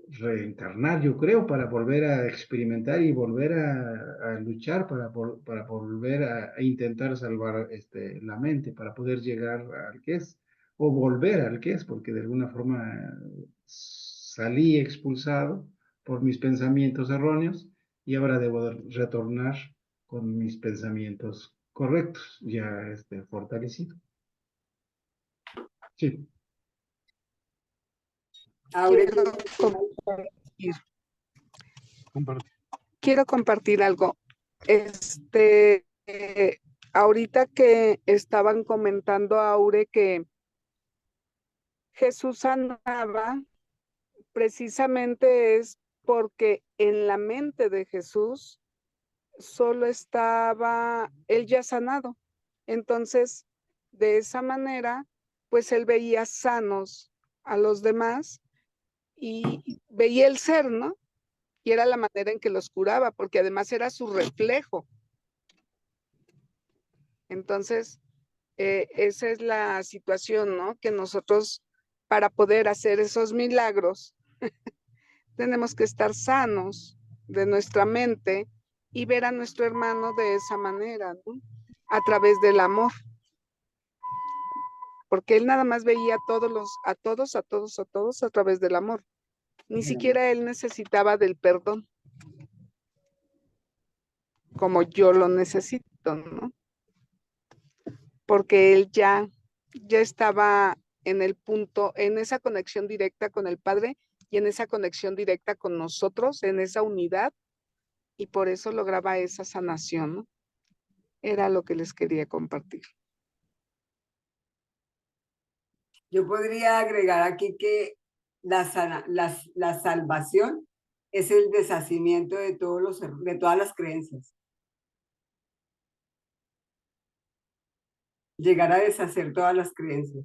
reencarnar, yo creo, para volver a experimentar y volver a luchar, para volver a intentar salvar la mente, para poder llegar al que es, o volver al que es, porque de alguna forma salí expulsado por mis pensamientos erróneos y ahora debo retornar con mis pensamientos correctos, ya fortalecido. Sí. Ahora Quiero compartir algo. Ahorita que estaban comentando, Aure, que Jesús sanaba, precisamente es porque en la mente de Jesús solo estaba él ya sanado. Entonces, de esa manera, pues él veía sanos a los demás y veía el ser, ¿no? Y era la manera en que los curaba, porque además era su reflejo. Entonces, esa es la situación, ¿no? Que nosotros, para poder hacer esos milagros, tenemos que estar sanos de nuestra mente y ver a nuestro hermano de esa manera, ¿no? a través del amor, porque él nada más veía a todos a través del amor. Ni siquiera él necesitaba del perdón, como yo lo necesito, ¿no? Porque él ya estaba en el punto, en esa conexión directa con el Padre y en esa conexión directa con nosotros, en esa unidad, y por eso lograba esa sanación, ¿no? Era lo que les quería compartir. Yo podría agregar aquí que la salvación es el deshacimiento de de todas las creencias. Llegar a deshacer todas las creencias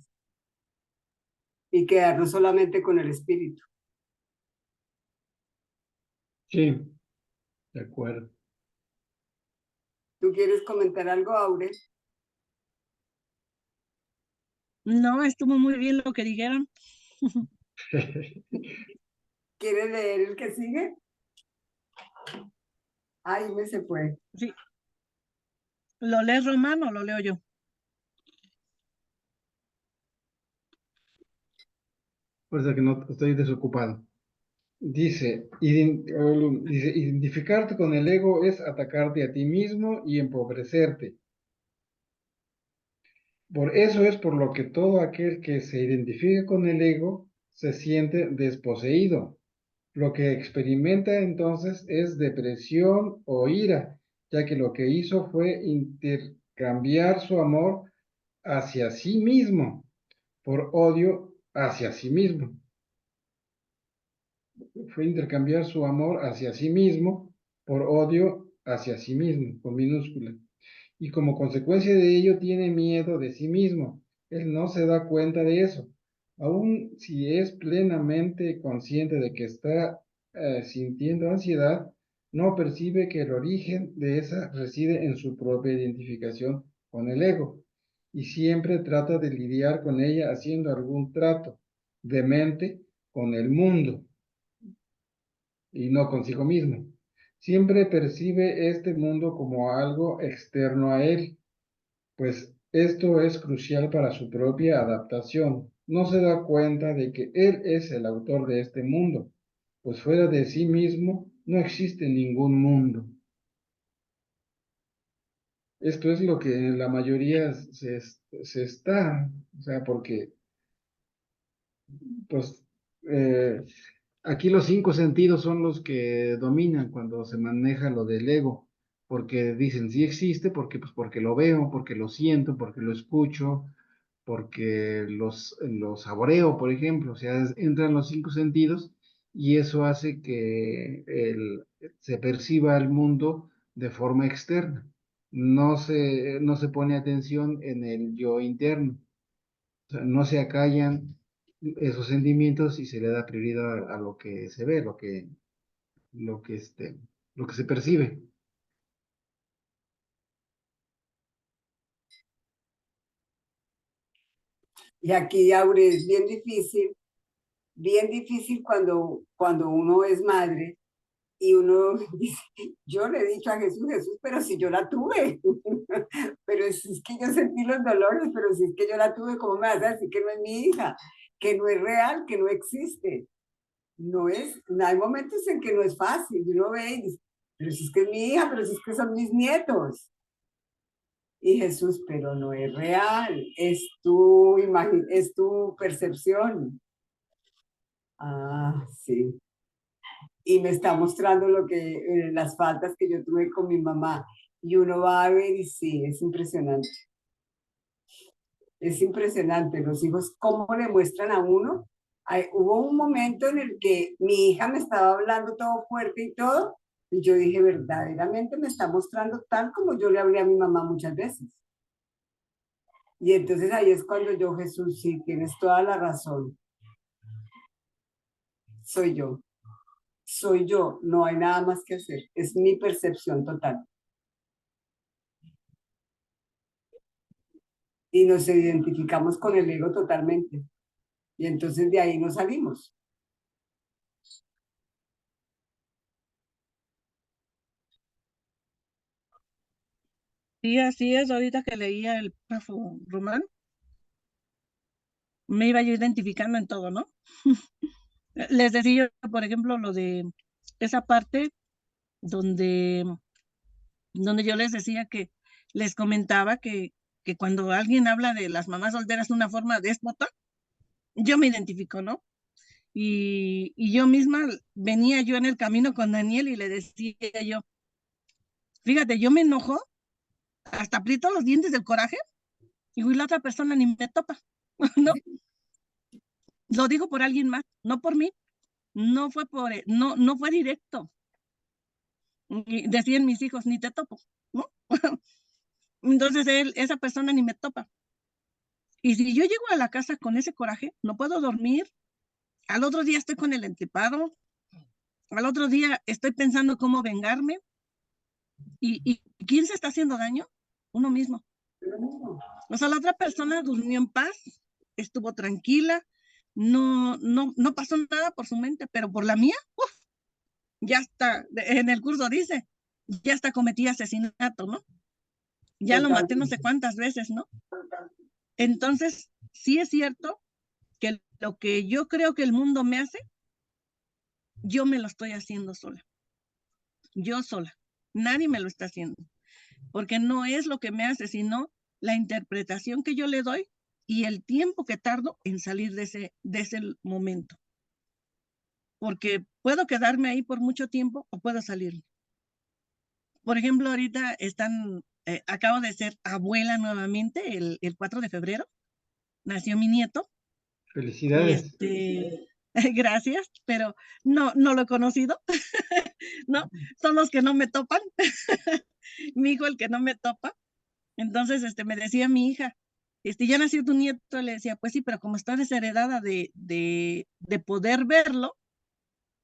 y quedarnos solamente con el espíritu. Sí, de acuerdo. ¿Tú quieres comentar algo, Aure? No, estuvo muy bien lo que dijeron. ¿Quieres leer el que sigue? Ay, me se fue. Sí. ¿Lo lees, Román, o lo leo yo? Por eso que no estoy desocupado. Dice, identificarte con el ego es atacarte a ti mismo y empobrecerte. Por eso es por lo que todo aquel que se identifica con el ego se siente desposeído. Lo que experimenta entonces es depresión o ira, ya que lo que hizo fue intercambiar su amor hacia sí mismo por odio hacia sí mismo. Fue intercambiar su amor hacia sí mismo por odio hacia sí mismo, con minúscula. Y como consecuencia de ello tiene miedo de sí mismo. Él no se da cuenta de eso. Aun si es plenamente consciente de que está sintiendo ansiedad, no percibe que el origen de esa reside en su propia identificación con el ego. Y siempre trata de lidiar con ella haciendo algún trato de mente con el mundo y no consigo mismo. Siempre percibe este mundo como algo externo a él, pues esto es crucial para su propia adaptación. No se da cuenta de que él es el autor de este mundo, pues fuera de sí mismo no existe ningún mundo. Esto es lo que la mayoría se está, o sea, porque pues aquí los 5 sentidos son los que dominan cuando se maneja lo del ego, porque dicen sí existe, porque lo veo, porque lo siento, porque lo escucho, porque los saboreo, por ejemplo, o sea, entran los 5 sentidos y eso hace que se perciba el mundo de forma externa. No se pone atención en el yo interno, o sea, no se acallan esos sentimientos y se le da prioridad a lo que se ve, lo que, lo que se percibe. Y aquí, Aure, es bien difícil cuando uno es madre y uno dice, yo le he dicho a Jesús, Jesús, pero si yo la tuve, pero si es que yo sentí los dolores, pero si es que yo la tuve, ¿cómo me vas a decir que no es mi hija? Que no es real, que no existe. No es, hay momentos en que no es fácil, y uno ve y dice, pero si es que es mi hija, pero si es que son mis nietos. Y Jesús, pero no es real, es tu percepción. Ah, sí. Y me está mostrando las faltas que yo tuve con mi mamá. Y uno va a ver y sí, es impresionante. Es impresionante. Los hijos, cómo le muestran a uno. Hubo un momento en el que mi hija me estaba hablando todo fuerte y todo. Y yo dije, verdaderamente me está mostrando tal como yo le hablé a mi mamá muchas veces. Y entonces ahí es cuando yo, Jesús, sí, tienes toda la razón. Soy yo. Soy yo. No hay nada más que hacer. Es mi percepción total. Y nos identificamos con el ego totalmente. Y entonces de ahí nos salimos. Sí, así es. Ahorita que leía el párrafo Román, me iba yo identificando en todo, ¿no? Les decía yo, por ejemplo, lo de esa parte donde, donde yo les decía que les comentaba que cuando alguien habla de las mamás solteras de una forma déspota, yo me identifico, ¿no? Y yo misma venía yo en el camino con Daniel y le decía yo, fíjate, yo me enojo, hasta aprieto los dientes del coraje y la otra persona ni me topa, ¿no? Lo digo por alguien más, no por mí, no fue no fue directo. Y decían mis hijos, ni te topo, ¿no? Entonces esa persona ni me topa. Y si yo llego a la casa con ese coraje, no puedo dormir, al otro día estoy con el entripado, al otro día estoy pensando cómo vengarme. ¿Y quién se está haciendo daño? Uno mismo. O sea, la otra persona durmió en paz, estuvo tranquila, no pasó nada por su mente, pero por la mía, uf, ya está, en el curso dice, ya hasta cometí asesinato, ¿no? Ya lo maté no sé cuántas veces, ¿no? Entonces, sí es cierto que lo que yo creo que el mundo me hace, yo me lo estoy haciendo sola. Yo sola. Nadie me lo está haciendo. Porque no es lo que me hace, sino la interpretación que yo le doy y el tiempo que tardo en salir de ese momento. Porque puedo quedarme ahí por mucho tiempo o puedo salir. Por ejemplo, ahorita acabo de ser abuela nuevamente el 4 de febrero. Nació mi nieto. Felicidades. Gracias, pero no lo he conocido. No, son los que no me topan. Mi hijo el que no me topa. Entonces, me decía mi hija, ya nació tu nieto, le decía, pues sí, pero como está desheredada de poder verlo,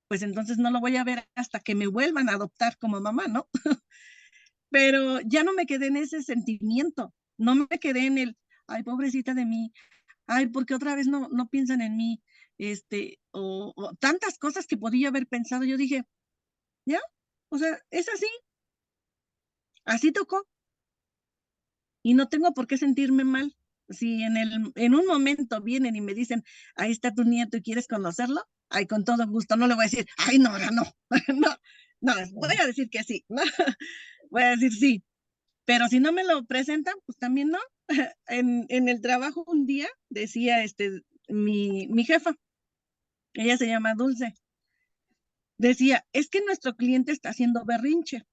pues entonces no lo voy a ver hasta que me vuelvan a adoptar como mamá, ¿no? Pero ya no me quedé en ese sentimiento, no me quedé en el, ay, pobrecita de mí, ay, porque otra vez no piensan en mí, o tantas cosas que podía haber pensado. Yo dije, ya, o sea, es así tocó, y no tengo por qué sentirme mal. Si en un momento vienen y me dicen, ahí está tu nieto y quieres conocerlo, ay, con todo gusto, no le voy a decir, ay, no, no, voy a decir que sí, ¿no? Voy a decir sí, pero si no me lo presentan, pues también no. En el trabajo un día decía mi jefa, ella se llama Dulce, decía, es que nuestro cliente está haciendo berrinche,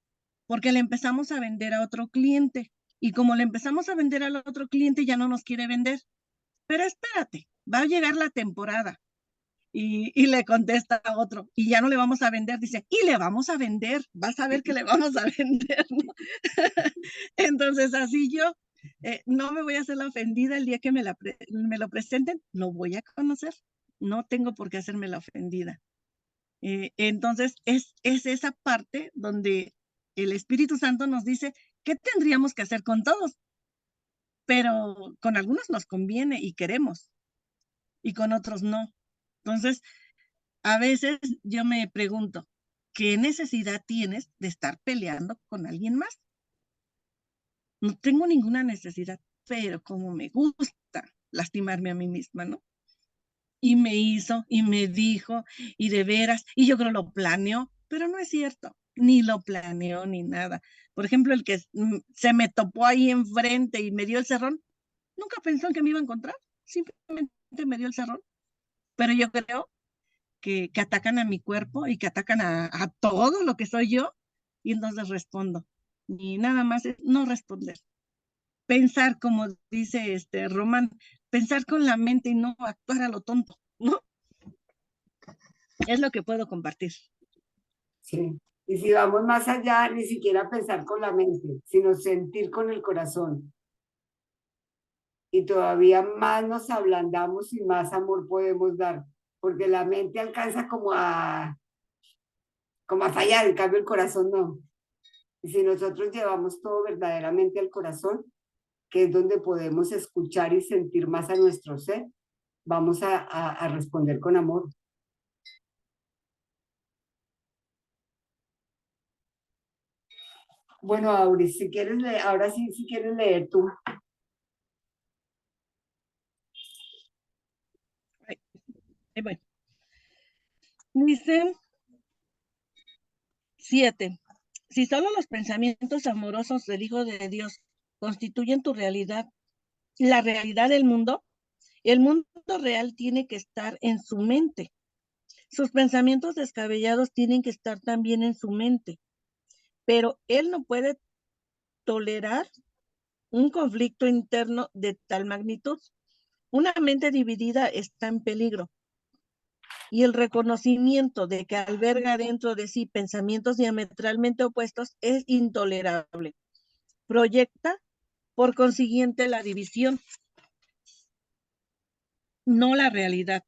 porque le empezamos a vender a otro cliente, y como le empezamos a vender al otro cliente, ya no nos quiere vender. Pero espérate, va a llegar la temporada. Y le contesta a otro, y ya no le vamos a vender, dice, y le vamos a vender, vas a ver que le vamos a vender, ¿no? Entonces, así yo no me voy a hacer la ofendida el día que me lo presenten, no voy a conocer, no tengo por qué hacerme la ofendida. Entonces, es esa parte donde el Espíritu Santo nos dice qué tendríamos que hacer con todos, pero con algunos nos conviene y queremos, y con otros no. Entonces, a veces yo me pregunto, ¿qué necesidad tienes de estar peleando con alguien más? No tengo ninguna necesidad, pero como me gusta lastimarme a mí misma, ¿no? Y me hizo, y me dijo, y de veras, y yo creo lo planeó, pero no es cierto, ni lo planeó ni nada. Por ejemplo, el que se me topó ahí enfrente y me dio el cerrón, nunca pensó en que me iba a encontrar, simplemente me dio el cerrón. Pero yo creo que atacan a mi cuerpo y que atacan a todo lo que soy yo, y entonces respondo. Y nada más es no responder. Pensar, como dice Román, pensar con la mente y no actuar a lo tonto, ¿no? Es lo que puedo compartir. Sí. Y si vamos más allá, ni siquiera pensar con la mente, sino sentir con el corazón. Y todavía más nos ablandamos y más amor podemos dar, porque la mente alcanza como a fallar, en cambio el corazón no. Y si nosotros llevamos todo verdaderamente al corazón, que es donde podemos escuchar y sentir más a nuestro ser, vamos a responder con amor. Bueno, Auris, si quieres leer, ahora sí, si quieres leer tú. Ahí voy. Dice 7. Si solo los pensamientos amorosos del Hijo de Dios constituyen tu realidad, la realidad del mundo, el mundo real tiene que estar en su mente. Sus pensamientos descabellados tienen que estar también en su mente, pero él no puede tolerar un conflicto interno de tal magnitud. Una mente dividida está en peligro, y el reconocimiento de que alberga dentro de sí pensamientos diametralmente opuestos es intolerable. Proyecta, por consiguiente, la división, no la realidad.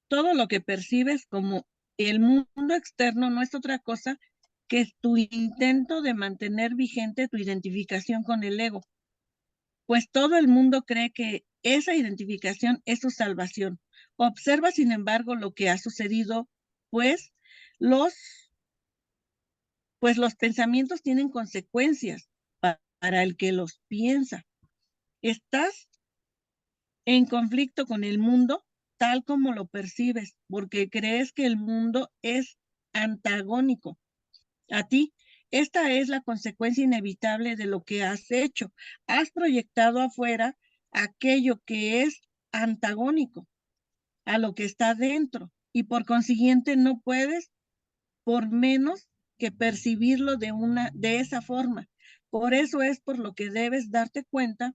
Todo lo que percibes como el mundo externo no es otra cosa que tu intento de mantener vigente tu identificación con el ego, pues todo el mundo cree que esa identificación es su salvación. Observa, sin embargo, lo que ha sucedido, pues los pensamientos tienen consecuencias para el que los piensa. Estás en conflicto con el mundo tal como lo percibes, porque crees que el mundo es antagónico a ti. Esta es la consecuencia inevitable de lo que has hecho. Has proyectado afuera aquello que es antagónico a lo que está dentro, y por consiguiente no puedes por menos que percibirlo de esa forma. Por eso es por lo que debes darte cuenta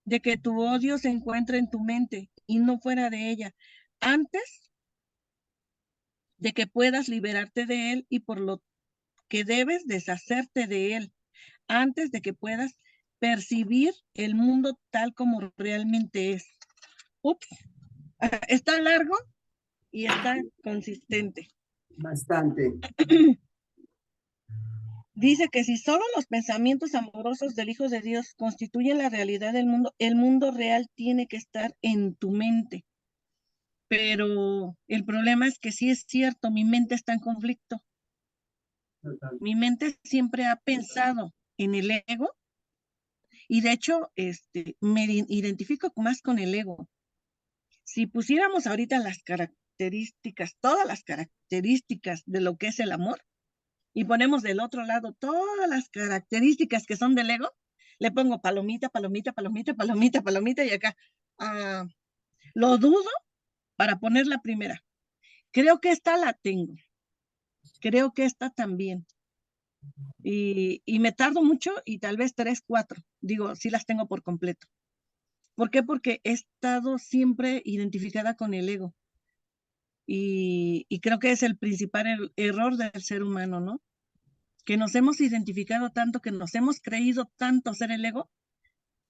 de que tu odio se encuentra en tu mente y no fuera de ella, antes de que puedas liberarte de él, y por lo que debes deshacerte de él, antes de que puedas percibir el mundo tal como realmente es. Ups, está largo y está consistente. Bastante. Dice que si solo los pensamientos amorosos del Hijo de Dios constituyen la realidad del mundo, el mundo real tiene que estar en tu mente. Pero el problema es que sí es cierto, mi mente está en conflicto. Mi mente siempre ha pensado en el ego, y de hecho me identifico más con el ego. Si pusiéramos ahorita las características, todas las características de lo que es el amor, y ponemos del otro lado todas las características que son del ego, le pongo palomita, palomita, palomita, palomita, palomita, y acá lo dudo para poner la primera. Creo que esta la tengo. Creo que esta también. Y me tardo mucho, y tal vez 3, 4. Digo, sí las tengo por completo. ¿Por qué? Porque he estado siempre identificada con el ego. Y creo que es el principal error del ser humano, ¿no? Que nos hemos identificado tanto, que nos hemos creído tanto ser el ego,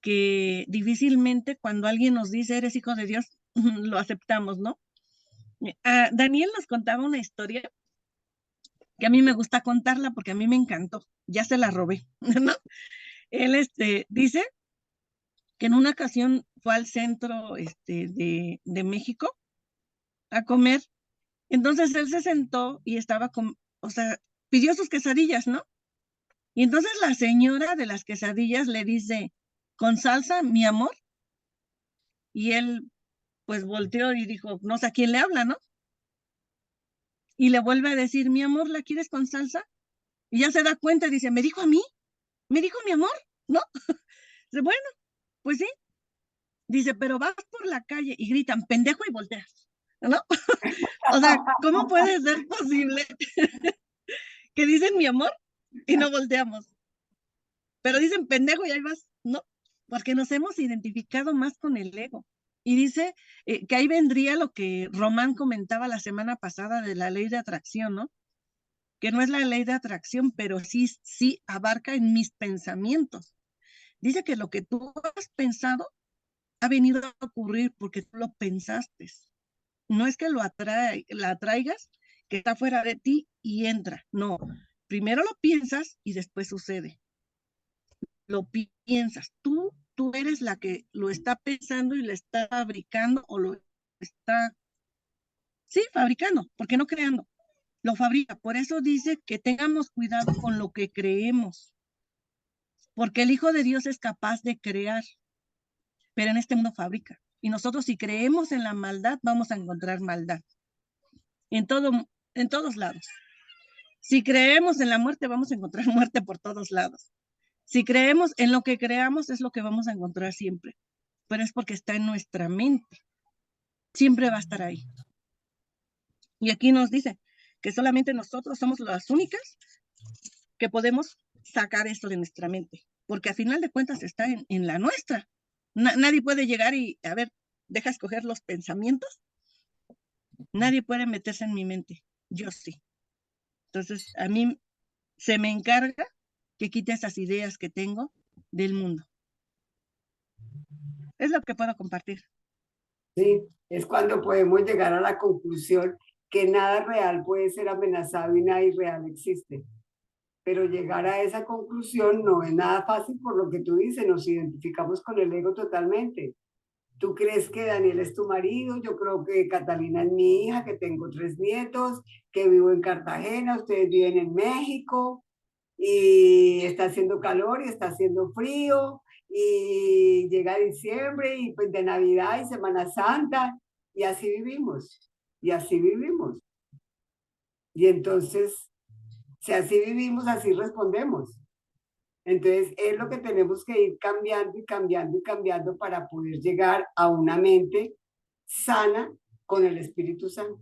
que difícilmente cuando alguien nos dice eres hijo de Dios, lo aceptamos, ¿no? Daniel nos contaba una historia que a mí me gusta contarla porque a mí me encantó, ya se la robé, ¿no? Él dice que en una ocasión fue al centro de México a comer. Entonces él se sentó y estaba o sea, pidió sus quesadillas, ¿no? Y entonces la señora de las quesadillas le dice, ¿con salsa, mi amor? Y él pues volteó y dijo, no sé a quién le habla, ¿no? Y le vuelve a decir, mi amor, ¿la quieres con salsa? Y ya se da cuenta y dice, ¿me dijo a mí? ¿Me dijo mi amor? ¿No? Dice, bueno, pues sí. Dice, pero vas por la calle y gritan, pendejo, y volteas, ¿no? O sea, ¿cómo puede ser posible que dicen mi amor y no volteamos? Pero dicen pendejo y ahí vas, ¿no? Porque nos hemos identificado más con el ego. Y dice que ahí vendría lo que Román comentaba la semana pasada de la ley de atracción, ¿no? Que no es la ley de atracción, pero sí abarca en mis pensamientos. Dice que lo que tú has pensado ha venido a ocurrir porque tú lo pensaste. No es que la atraigas, que está fuera de ti y entra. No, primero lo piensas y después sucede. Lo piensas. Tú eres la que lo está pensando y lo está fabricando, o lo está, sí, fabricando, porque no creando, lo fabrica. Por eso dice que tengamos cuidado con lo que creemos. porque el Hijo de Dios es capaz de crear, pero en este mundo fabrica. Y nosotros si creemos en la maldad, vamos a encontrar maldad en todos lados. Si creemos en la muerte, vamos a encontrar muerte por todos lados. Si creemos en lo que creamos, es lo que vamos a encontrar siempre. Pero es porque está en nuestra mente. Siempre va a estar ahí. Y aquí nos dice que solamente nosotros somos las únicas que podemos sacar esto de nuestra mente. Porque a final de cuentas está en la nuestra. Nadie puede llegar y, a ver, deja escoger los pensamientos. Nadie puede meterse en mi mente. Yo sí. Entonces, a mí se me encarga que quite esas ideas que tengo del mundo. Es lo que puedo compartir. Sí, es cuando podemos llegar a la conclusión que nada real puede ser amenazado y nada irreal existe. Pero llegar a esa conclusión no es nada fácil por lo que tú dices, nos identificamos con el ego totalmente. Tú crees que Daniel es tu marido, yo creo que Catalina es mi hija, que tengo 3 nietos, que vivo en Cartagena, ustedes viven en México, y está haciendo calor y está haciendo frío, y llega diciembre, y pues de Navidad y Semana Santa, y así vivimos, y así vivimos. Y entonces, si así vivimos, así respondemos. Entonces, es lo que tenemos que ir cambiando y cambiando y cambiando para poder llegar a una mente sana con el Espíritu Santo.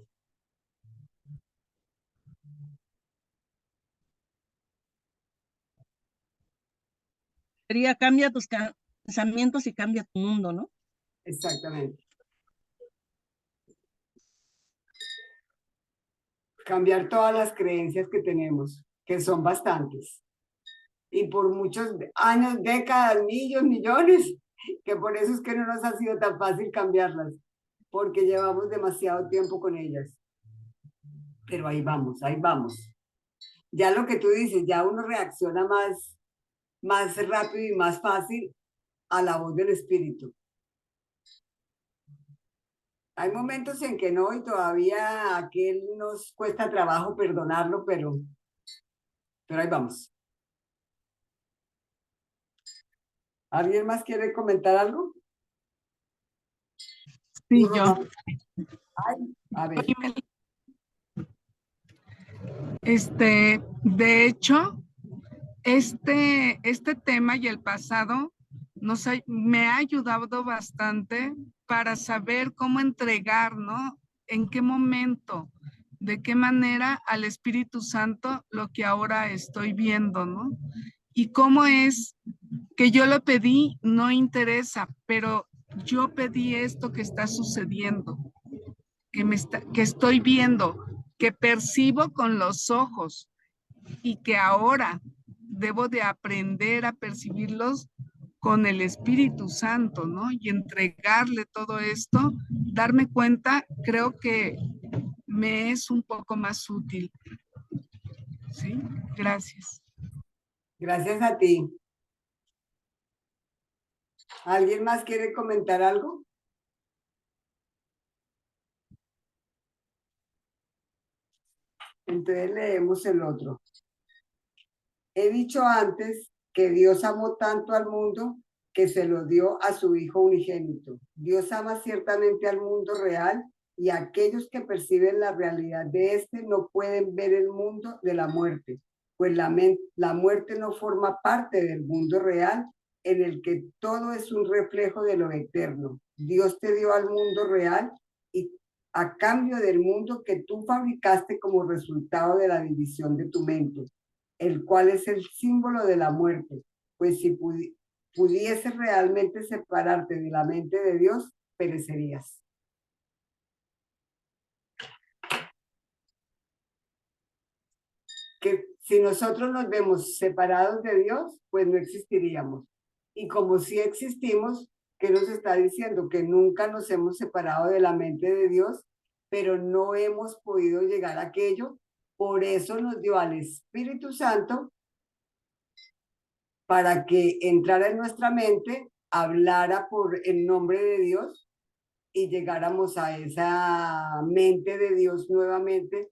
Sería cambia tus pensamientos y cambia tu mundo, ¿no? Exactamente. Cambiar todas las creencias que tenemos, que son bastantes. Y por muchos años, décadas, millones, que por eso es que no nos ha sido tan fácil cambiarlas, porque llevamos demasiado tiempo con ellas. Pero ahí vamos, ahí vamos. Ya lo que tú dices, ya uno reacciona más rápido y más fácil a la voz del Espíritu. Hay momentos en que no, y todavía aquel nos cuesta trabajo perdonarlo, pero ahí vamos. ¿Alguien más quiere comentar algo? Sí, yo. Ay, a ver. De hecho, este tema y el pasado me ha ayudado bastante para saber cómo entregar, ¿no? En qué momento, de qué manera al Espíritu Santo lo que ahora estoy viendo, ¿no? Y cómo es que yo lo pedí, no interesa, pero yo pedí esto que está sucediendo, que estoy viendo, que percibo con los ojos y que ahora debo de aprender a percibirlos con el Espíritu Santo, ¿no? Y entregarle todo esto, darme cuenta, creo que me es un poco más útil. ¿Sí? Gracias. Gracias a ti. ¿Alguien más quiere comentar algo? Entonces leemos el otro. He dicho antes que Dios amó tanto al mundo que se lo dio a su Hijo unigénito. Dios ama ciertamente al mundo real y aquellos que perciben la realidad de este no pueden ver el mundo de la muerte, pues la muerte no forma parte del mundo real en el que todo es un reflejo de lo eterno. Dios te dio al mundo real y a cambio del mundo que tú fabricaste como resultado de la división de tu mente, el cual es el símbolo de la muerte, pues si pudieses realmente separarte de la mente de Dios, perecerías. Que si nosotros nos vemos separados de Dios, pues no existiríamos. Y como sí existimos, ¿qué nos está diciendo? Que nunca nos hemos separado de la mente de Dios, pero no hemos podido llegar a aquello. Por eso nos dio al Espíritu Santo para que entrara en nuestra mente, hablara por el nombre de Dios y llegáramos a esa mente de Dios nuevamente,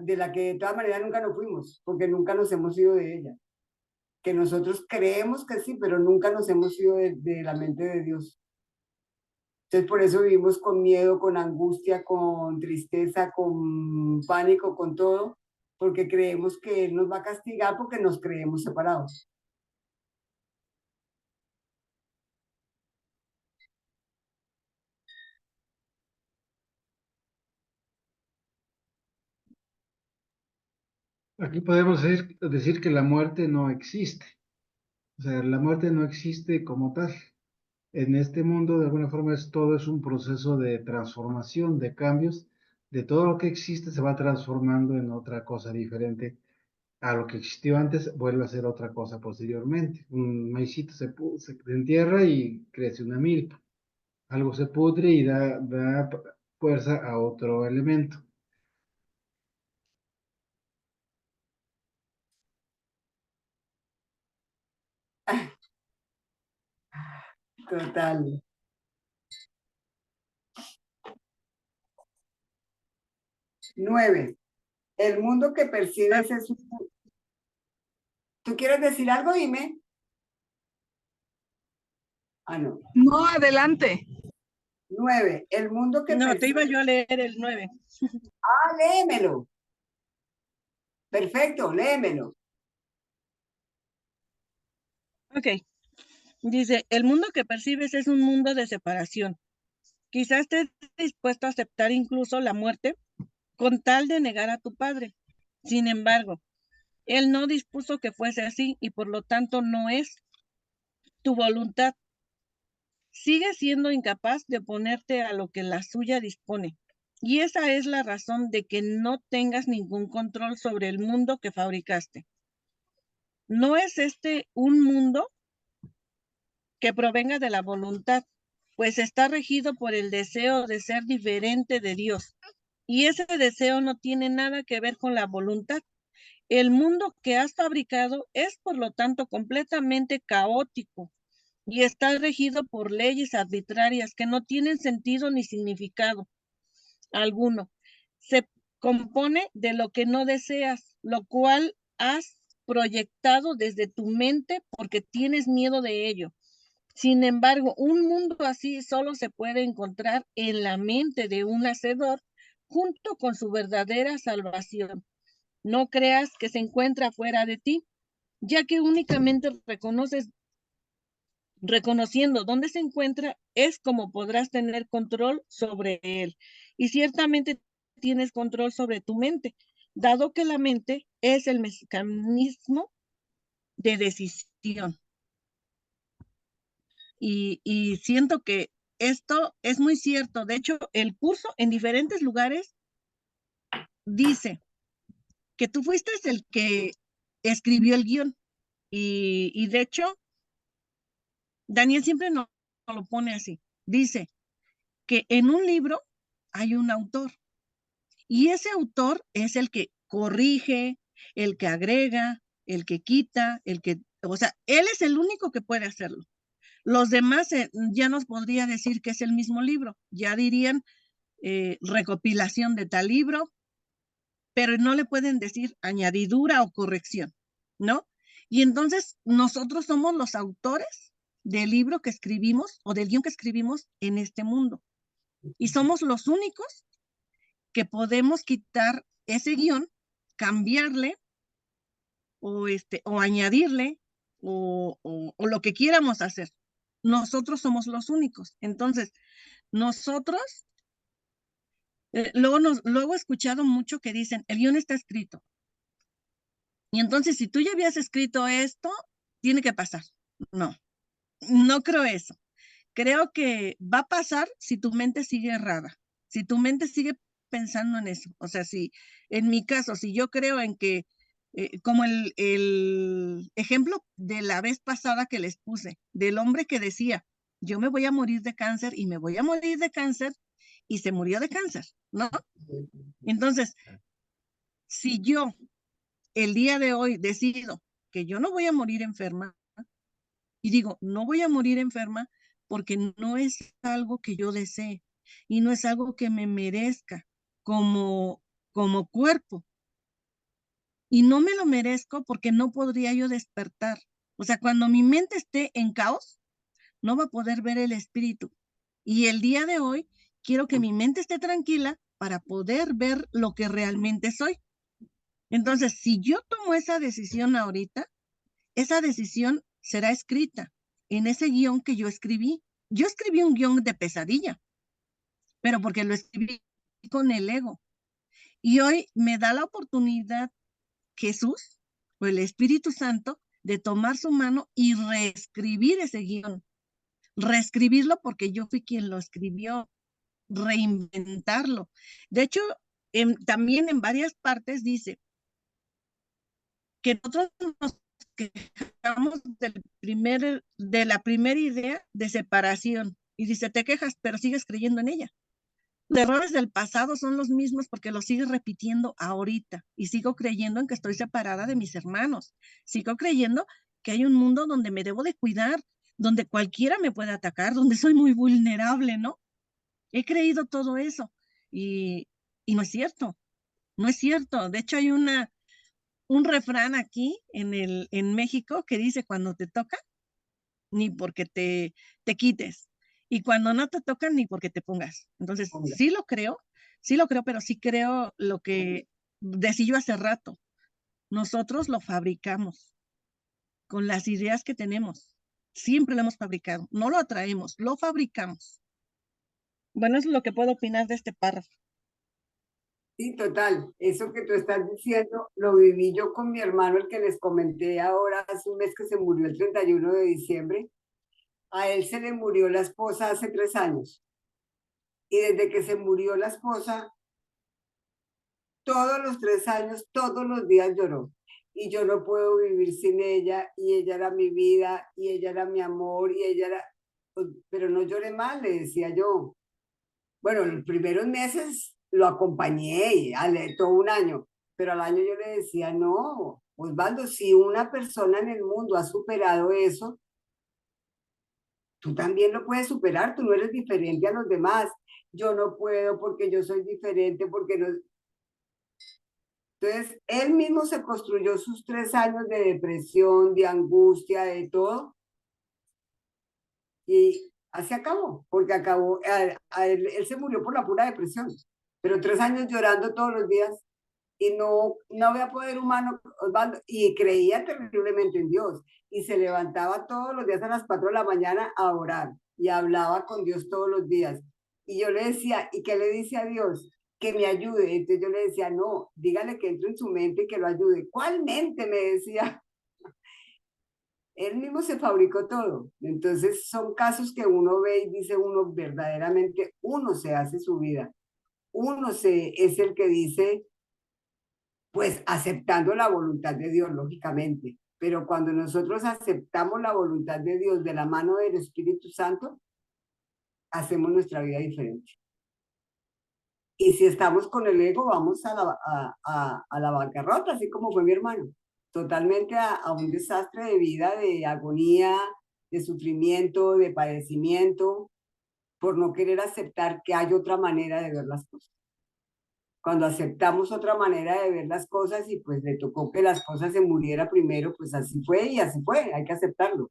de la que de todas maneras nunca nos fuimos, porque nunca nos hemos ido de ella. que nosotros creemos que sí, pero nunca nos hemos ido de la mente de Dios. Entonces por eso vivimos con miedo, con angustia, con tristeza, con pánico, con todo, porque creemos que Él nos va a castigar porque nos creemos separados. Aquí podemos decir que la muerte no existe. O sea, la muerte no existe como tal. En este mundo, de alguna forma, todo es un proceso de transformación, de cambios. De todo lo que existe se va transformando en otra cosa diferente a lo que existió antes, vuelve a ser otra cosa posteriormente. Un maicito se entierra y crece una milpa. Algo se pudre y da fuerza a otro elemento. Total. 9. El mundo que percibes es un... ¿Tú quieres decir algo? Dime. Ah, no. No, adelante. 9. El mundo que No, te iba percibes... yo a leer el 9. Ah, léemelo. Perfecto, léemelo. Ok. Dice, el mundo que percibes es un mundo de separación. Quizás estés dispuesto a aceptar incluso la muerte con tal de negar a tu padre. Sin embargo, él no dispuso que fuese así y por lo tanto no es tu voluntad. Sigues siendo incapaz de oponerte a lo que la suya dispone. Y esa es la razón de que no tengas ningún control sobre el mundo que fabricaste. No es este un mundo que provenga de la voluntad, pues está regido por el deseo de ser diferente de Dios. Y ese deseo no tiene nada que ver con la voluntad. El mundo que has fabricado es, por lo tanto, completamente caótico y está regido por leyes arbitrarias que no tienen sentido ni significado alguno. Se compone de lo que no deseas, lo cual has proyectado desde tu mente porque tienes miedo de ello. Sin embargo, un mundo así solo se puede encontrar en la mente de un hacedor junto con su verdadera salvación. No creas que se encuentra fuera de ti, ya que únicamente reconociendo dónde se encuentra es como podrás tener control sobre él. Y ciertamente tienes control sobre tu mente, dado que la mente es el mecanismo de decisión. Y siento que esto es muy cierto. De hecho, el curso en diferentes lugares dice que tú fuiste el que escribió el guión. Y de hecho, Daniel siempre nos lo pone así. Dice que en un libro hay un autor y ese autor es el que corrige, el que agrega, el que quita, o sea, él es el único que puede hacerlo. Los demás ya nos podría decir que es el mismo libro, ya dirían recopilación de tal libro, pero no le pueden decir añadidura o corrección, ¿no? Y entonces nosotros somos los autores del libro que escribimos o del guión que escribimos en este mundo. Y somos los únicos que podemos quitar ese guión, cambiarle o añadirle o lo que quieramos hacer. Nosotros somos los únicos. Entonces, nosotros, luego he escuchado mucho que dicen, el guión está escrito. Y entonces, si tú ya habías escrito esto, tiene que pasar. No, no creo eso. Creo que va a pasar si tu mente sigue errada, si tu mente sigue pensando en eso. O sea, si en mi caso, si yo creo en que, como el ejemplo de la vez pasada que les puse, del hombre que decía, yo me voy a morir de cáncer y me voy a morir de cáncer y se murió de cáncer, ¿no? Entonces, si yo el día de hoy decido que yo no voy a morir enferma y digo, no voy a morir enferma porque no es algo que yo desee y no es algo que me merezca como cuerpo. Y no me lo merezco porque no podría yo despertar. O sea, cuando mi mente esté en caos, no va a poder ver el espíritu. Y el día de hoy quiero que mi mente esté tranquila para poder ver lo que realmente soy. Entonces, si yo tomo esa decisión ahorita, esa decisión será escrita en ese guión que yo escribí. Yo escribí un guión de pesadilla, pero porque lo escribí con el ego. Y hoy me da la oportunidad Jesús o el Espíritu Santo de tomar su mano y reescribir ese guión. Reescribirlo porque yo fui quien lo escribió, reinventarlo. De hecho, también en varias partes dice que nosotros nos quejamos de la primera idea de separación. Y dice, te quejas, pero sigues creyendo en ella. Los errores del pasado son los mismos porque los sigues repitiendo ahorita. Y sigo creyendo en que estoy separada de mis hermanos. Sigo creyendo que hay un mundo donde me debo de cuidar, donde cualquiera me puede atacar, donde soy muy vulnerable, ¿no? He creído todo eso. Y no es cierto. No es cierto. De hecho, hay un refrán aquí en México que dice, cuando te toca, ni porque te quites. Y cuando no te toca, ni porque te pongas. Entonces, Hombre, sí lo creo, pero sí creo lo que decí yo hace rato. Nosotros lo fabricamos con las ideas que tenemos. Siempre lo hemos fabricado. No lo atraemos, lo fabricamos. Bueno, eso es lo que puedo opinar de este párrafo. sí, total. Eso que tú estás diciendo lo viví yo con mi hermano, el que les comenté ahora hace un mes que se murió el 31 de diciembre. A él se le murió la esposa hace 3 años. Y desde que se murió la esposa, todos los 3 años, todos los días lloró. Y yo no puedo vivir sin ella, y ella era mi vida, y ella era mi amor, y ella era... Pues, pero no lloré mal, le decía yo. Bueno, los primeros meses lo acompañé, todo un año, pero al año yo le decía, no, Osvaldo, si una persona en el mundo ha superado eso, tú también lo puedes superar, tú no eres diferente a los demás. Yo no puedo porque yo soy diferente, porque no... Entonces, él mismo se construyó sus 3 años de depresión, de angustia, de todo, y así acabó, porque acabó, él se murió por la pura depresión, pero 3 años llorando todos los días, y no había poder humano, Osvaldo, y creía terriblemente en Dios, y se levantaba todos los días a las 4 de la mañana a orar, y hablaba con Dios todos los días, y yo le decía, ¿y qué le dice a Dios? Que me ayude. Entonces yo le decía, no, dígale que entre en su mente y que lo ayude. ¿Cuál mente? Me decía. Él mismo se fabricó todo. Entonces son casos que uno ve y dice uno, verdaderamente, uno se hace su vida. Es el que dice, pues aceptando la voluntad de Dios, lógicamente. Pero cuando nosotros aceptamos la voluntad de Dios de la mano del Espíritu Santo, hacemos nuestra vida diferente. Y si estamos con el ego, vamos a la bancarrota, así como fue mi hermano. Totalmente a un desastre de vida, de agonía, de sufrimiento, de padecimiento, por no querer aceptar que hay otra manera de ver las cosas. Cuando aceptamos otra manera de ver las cosas y pues le tocó que las cosas se muriera primero, pues así fue y así fue, hay que aceptarlo.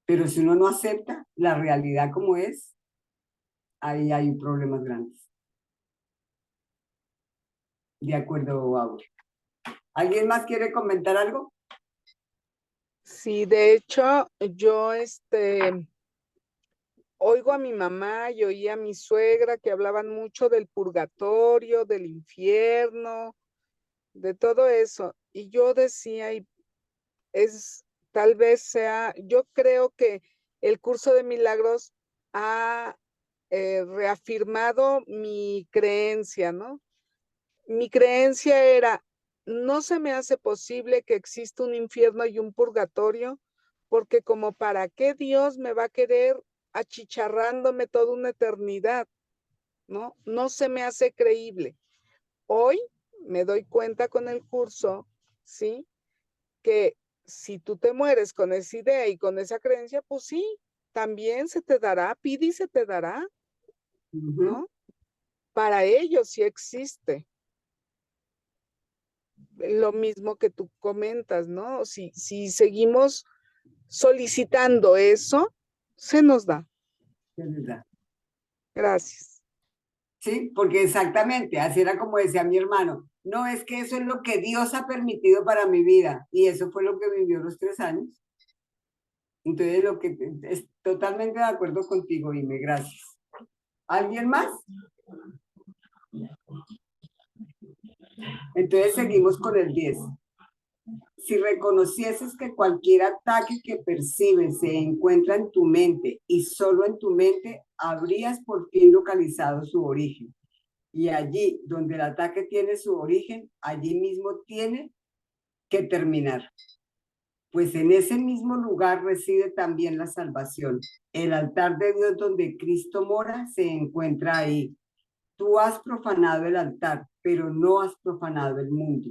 Pero si uno no acepta la realidad como es, ahí hay problemas grandes. De acuerdo, Aure. ¿Alguien más quiere comentar algo? Sí, de hecho, yo oigo a mi mamá y oí a mi suegra que hablaban mucho del purgatorio, del infierno, de todo eso. Y yo decía, y tal vez sea, yo creo que el curso de milagros ha reafirmado mi creencia, ¿no? Mi creencia era, no se me hace posible que exista un infierno y un purgatorio, porque como para qué Dios me va a querer achicharrándome toda una eternidad, ¿no? No se me hace creíble. Hoy me doy cuenta con el curso, ¿sí? Que si tú te mueres con esa idea y con esa creencia, pues sí, también se te dará, pide y se te dará, ¿no? Para ellos sí existe. lo mismo que tú comentas, ¿no? Si seguimos solicitando eso, se nos da. Es verdad. Gracias. Sí, porque exactamente, así era como decía mi hermano. No, es que eso es lo que Dios ha permitido para mi vida. Y eso fue lo que vivió los 3 años. Entonces, lo que es totalmente de acuerdo contigo, Ime, gracias. ¿Alguien más? Entonces seguimos con el 10. Si reconocieses que cualquier ataque que percibes se encuentra en tu mente y solo en tu mente, habrías por fin localizado su origen. Y allí donde el ataque tiene su origen, allí mismo tiene que terminar. Pues en ese mismo lugar reside también la salvación. El altar de Dios donde Cristo mora se encuentra ahí. Tú has profanado el altar, pero no has profanado el mundo.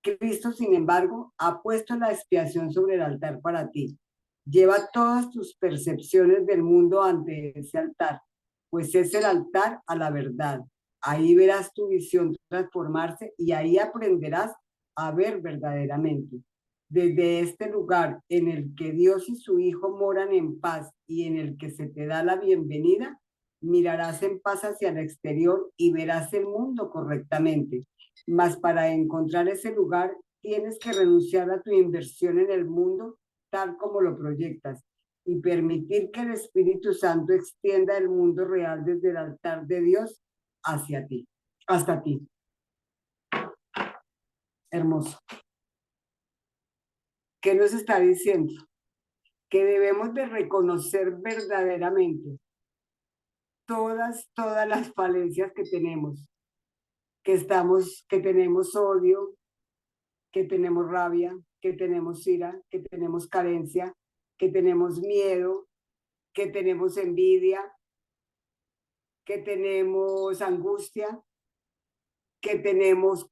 Cristo, sin embargo, ha puesto la expiación sobre el altar para ti. Lleva todas tus percepciones del mundo ante ese altar, pues es el altar a la verdad. Ahí verás tu visión transformarse y ahí aprenderás a ver verdaderamente. Desde este lugar en el que Dios y su Hijo moran en paz y en el que se te da la bienvenida, mirarás en paz hacia el exterior y verás el mundo correctamente. Mas para encontrar ese lugar, tienes que renunciar a tu inversión en el mundo tal como lo proyectas y permitir que el Espíritu Santo extienda el mundo real desde el altar de Dios hacia ti, hasta ti. Hermoso. ¿Qué nos está diciendo? Que debemos de reconocer verdaderamente todas las falencias que tenemos, que tenemos odio, que tenemos rabia, que tenemos ira, que tenemos carencia, que tenemos miedo, que tenemos envidia, que tenemos angustia, que tenemos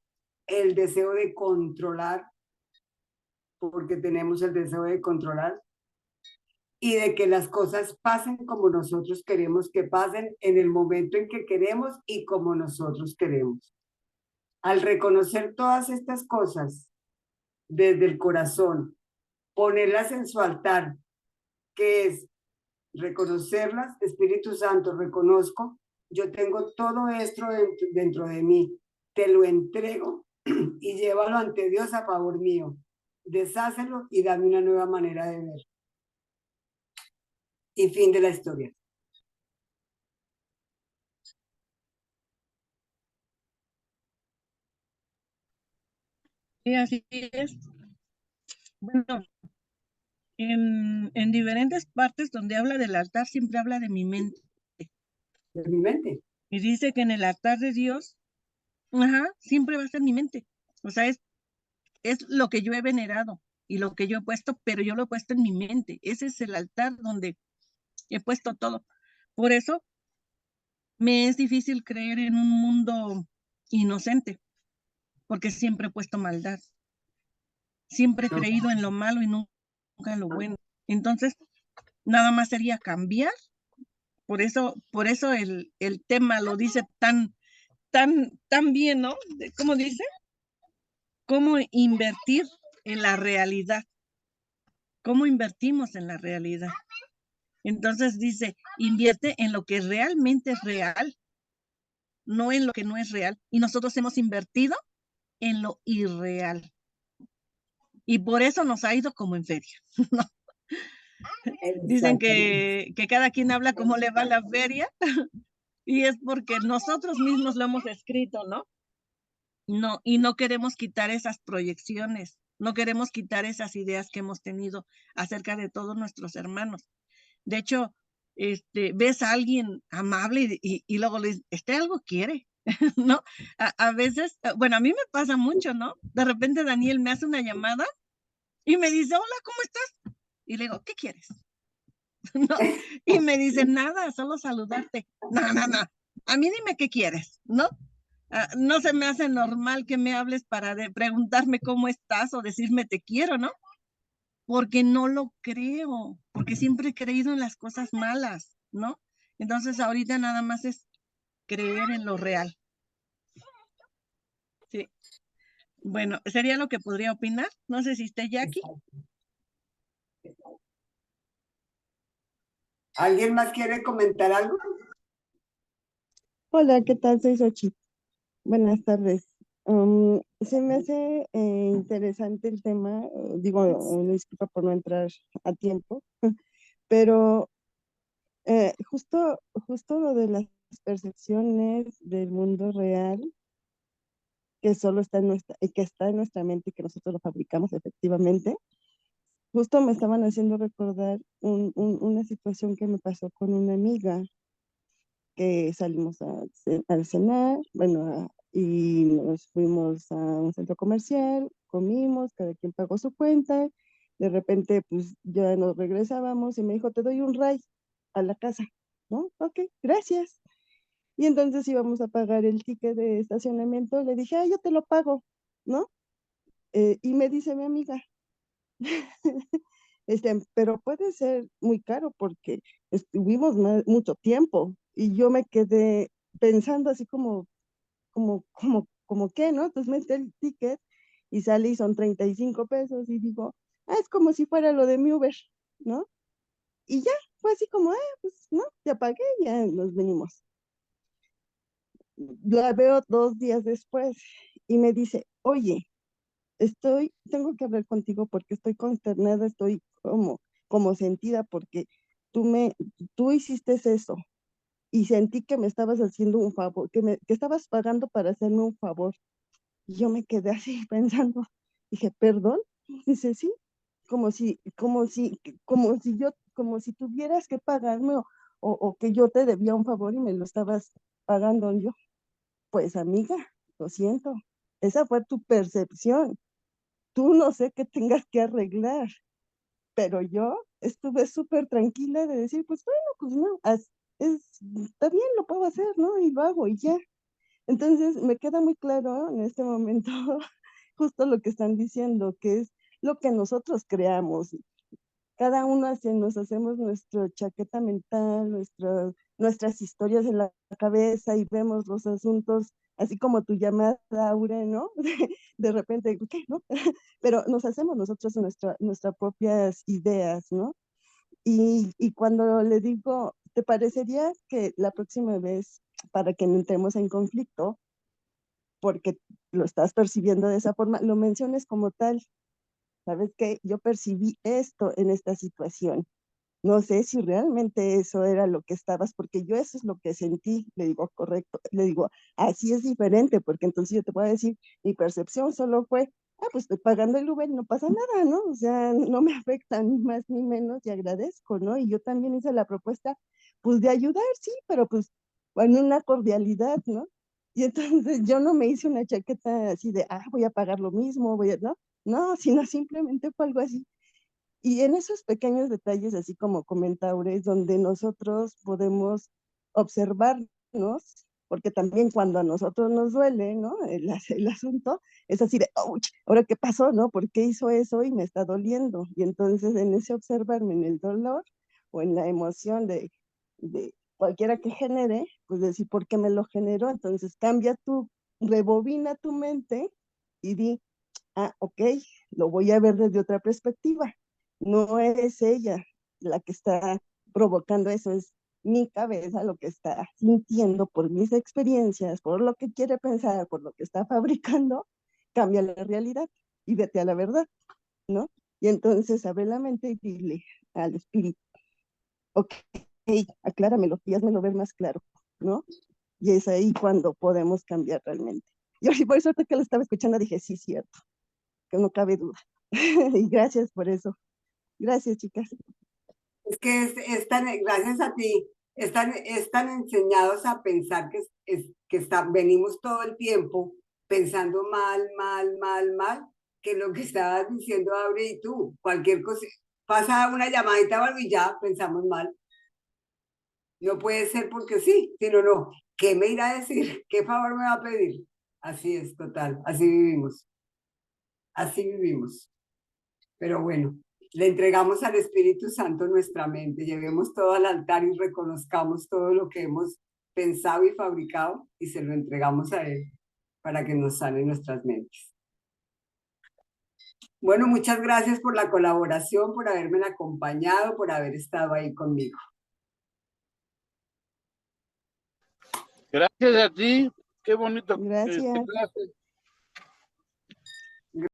el deseo de controlar, porque tenemos el deseo de controlar, y de que las cosas pasen como nosotros queremos que pasen en el momento en que queremos y como nosotros queremos. Al reconocer todas estas cosas desde el corazón, ponerlas en su altar, que es reconocerlas, Espíritu Santo, reconozco, yo tengo todo esto dentro de mí, te lo entrego y llévalo ante Dios a favor mío, deshácelo y dame una nueva manera de ver. Y fin de la historia. Y así es. Bueno, en diferentes partes donde habla del altar, siempre habla de mi mente. De mi mente. Y dice que en el altar de Dios, siempre va a ser mi mente. O sea, es lo que yo he venerado y lo que yo he puesto, pero yo lo he puesto en mi mente. Ese es el altar donde he puesto todo. Por eso me es difícil creer en un mundo inocente, porque siempre he puesto maldad. Siempre he creído en lo malo y nunca en lo bueno. Entonces, nada más sería cambiar. Por eso el tema lo dice tan bien, ¿no? ¿Cómo dice? ¿Cómo invertir en la realidad? ¿Cómo invertimos en la realidad? Entonces dice, invierte en lo que realmente es real, no en lo que no es real. Y nosotros hemos invertido en lo irreal. Y por eso nos ha ido como en feria, ¿no? Dicen que cada quien habla como le va la feria, y es porque nosotros mismos lo hemos escrito, ¿no? No, y no queremos quitar esas proyecciones, no queremos quitar esas ideas que hemos tenido acerca de todos nuestros hermanos. De hecho, ves a alguien amable y luego le dices, algo quiere, ¿no? A veces, bueno, a mí me pasa mucho, ¿no? De repente Daniel me hace una llamada y me dice, hola, ¿cómo estás? Y le digo, ¿qué quieres? ¿No? Y me dice, nada, solo saludarte. No. A mí dime qué quieres, ¿no? No se me hace normal que me hables para preguntarme cómo estás o decirme te quiero, ¿no? Porque no lo creo, porque siempre he creído en las cosas malas, ¿no? Entonces ahorita nada más es creer en lo real. Sí. Bueno, sería lo que podría opinar. No sé si esté Jackie. ¿Alguien más quiere comentar algo? Hola, ¿qué tal? Soy Xochitl. Buenas tardes. Se me hace interesante el tema, digo, una disculpa por no entrar a tiempo, pero justo lo de las percepciones del mundo real, que solo está en que está en nuestra mente y que nosotros lo fabricamos efectivamente, justo me estaban haciendo recordar una situación que me pasó con una amiga que salimos al cenar, bueno, y nos fuimos a un centro comercial, comimos, cada quien pagó su cuenta, de repente pues ya nos regresábamos y me dijo, te doy un ride a la casa, ¿no? Ok, gracias. Y entonces íbamos a pagar el ticket de estacionamiento, le dije, yo te lo pago, ¿no? Y me dice mi amiga, pero puede ser muy caro porque estuvimos mucho tiempo y yo me quedé pensando así como qué, ¿no? Entonces metí el ticket y salí, y son 35 pesos y digo, es como si fuera lo de mi Uber, ¿no? Y ya, fue así como, pues, ¿no? Ya pagué, ya nos venimos. La veo 2 días después y me dice, oye, tengo que hablar contigo porque estoy consternada, estoy como sentida porque tú me, tú hiciste eso y sentí que me estabas haciendo un favor, que estabas pagando para hacerme un favor. Y yo me quedé así pensando, dije, ¿perdón? Dice, sí, como si tuvieras que pagarme o que yo te debía un favor y me lo estabas pagando yo. Pues amiga, lo siento, esa fue tu percepción. Tú no sé qué tengas que arreglar, pero yo estuve súper tranquila de decir, pues bueno, pues no, está bien, lo puedo hacer, ¿no? Y lo hago y ya. Entonces me queda muy claro en este momento justo lo que están diciendo, que es lo que nosotros creamos. Cada uno nos hacemos nuestra chaqueta mental, nuestras historias en la cabeza y vemos los asuntos, así como tu llamada, Aure, ¿no? De repente, ¿qué, no? Pero nos hacemos nosotros nuestras propias ideas, ¿no? Y cuando le digo, ¿te parecería que la próxima vez, para que no entremos en conflicto, porque lo estás percibiendo de esa forma, lo menciones como tal? ¿Sabes qué? Yo percibí esto en esta situación. No sé si realmente eso era lo que estabas, porque yo eso es lo que sentí. Le digo, correcto. Le digo, así es diferente, porque entonces yo te puedo decir, mi percepción solo fue, pues estoy pagando el Uber y no pasa nada, ¿no? O sea, no me afecta ni más ni menos y agradezco, ¿no? Y yo también hice la propuesta, pues de ayudar, sí, pero pues en una cordialidad, ¿no? Y entonces yo no me hice una chaqueta así de, voy a pagar lo mismo, ¿no? No, sino simplemente fue algo así. Y en esos pequeños detalles, así como comenta Aure, es donde nosotros podemos observarnos, porque también cuando a nosotros nos duele, ¿no? El asunto es así de, ouch, ¿ahora qué pasó, no? ¿Por qué hizo eso y me está doliendo? Y entonces en ese observarme en el dolor o en la emoción de cualquiera que genere, pues decir, ¿por qué me lo generó? Entonces rebobina tu mente y ok, lo voy a ver desde otra perspectiva. No es ella la que está provocando eso, es mi cabeza lo que está sintiendo por mis experiencias, por lo que quiere pensar, por lo que está fabricando, cambia la realidad y vete a la verdad, ¿no? Y entonces abre la mente y dile al espíritu, ok, acláramelo, y hazmelo ver más claro, ¿no? Y es ahí cuando podemos cambiar realmente. Y ahora, por eso que lo estaba escuchando dije, sí, cierto, que no cabe duda. Y gracias por eso. Gracias, chicas. Es que gracias a ti, están enseñados a pensar venimos todo el tiempo pensando mal, mal, mal, mal, que lo que estabas diciendo, Abre, y tú, cualquier cosa, pasa una llamadita o algo y ya pensamos mal. No puede ser porque sí, sino no. ¿Qué me irá a decir? ¿Qué favor me va a pedir? Así es, total, así vivimos. Así vivimos. Pero bueno, le entregamos al Espíritu Santo nuestra mente, llevemos todo al altar y reconozcamos todo lo que hemos pensado y fabricado y se lo entregamos a Él para que nos sane nuestras mentes. Bueno, muchas gracias por la colaboración, por haberme acompañado, por haber estado ahí conmigo. Gracias a ti. Qué bonito Gracias. clase.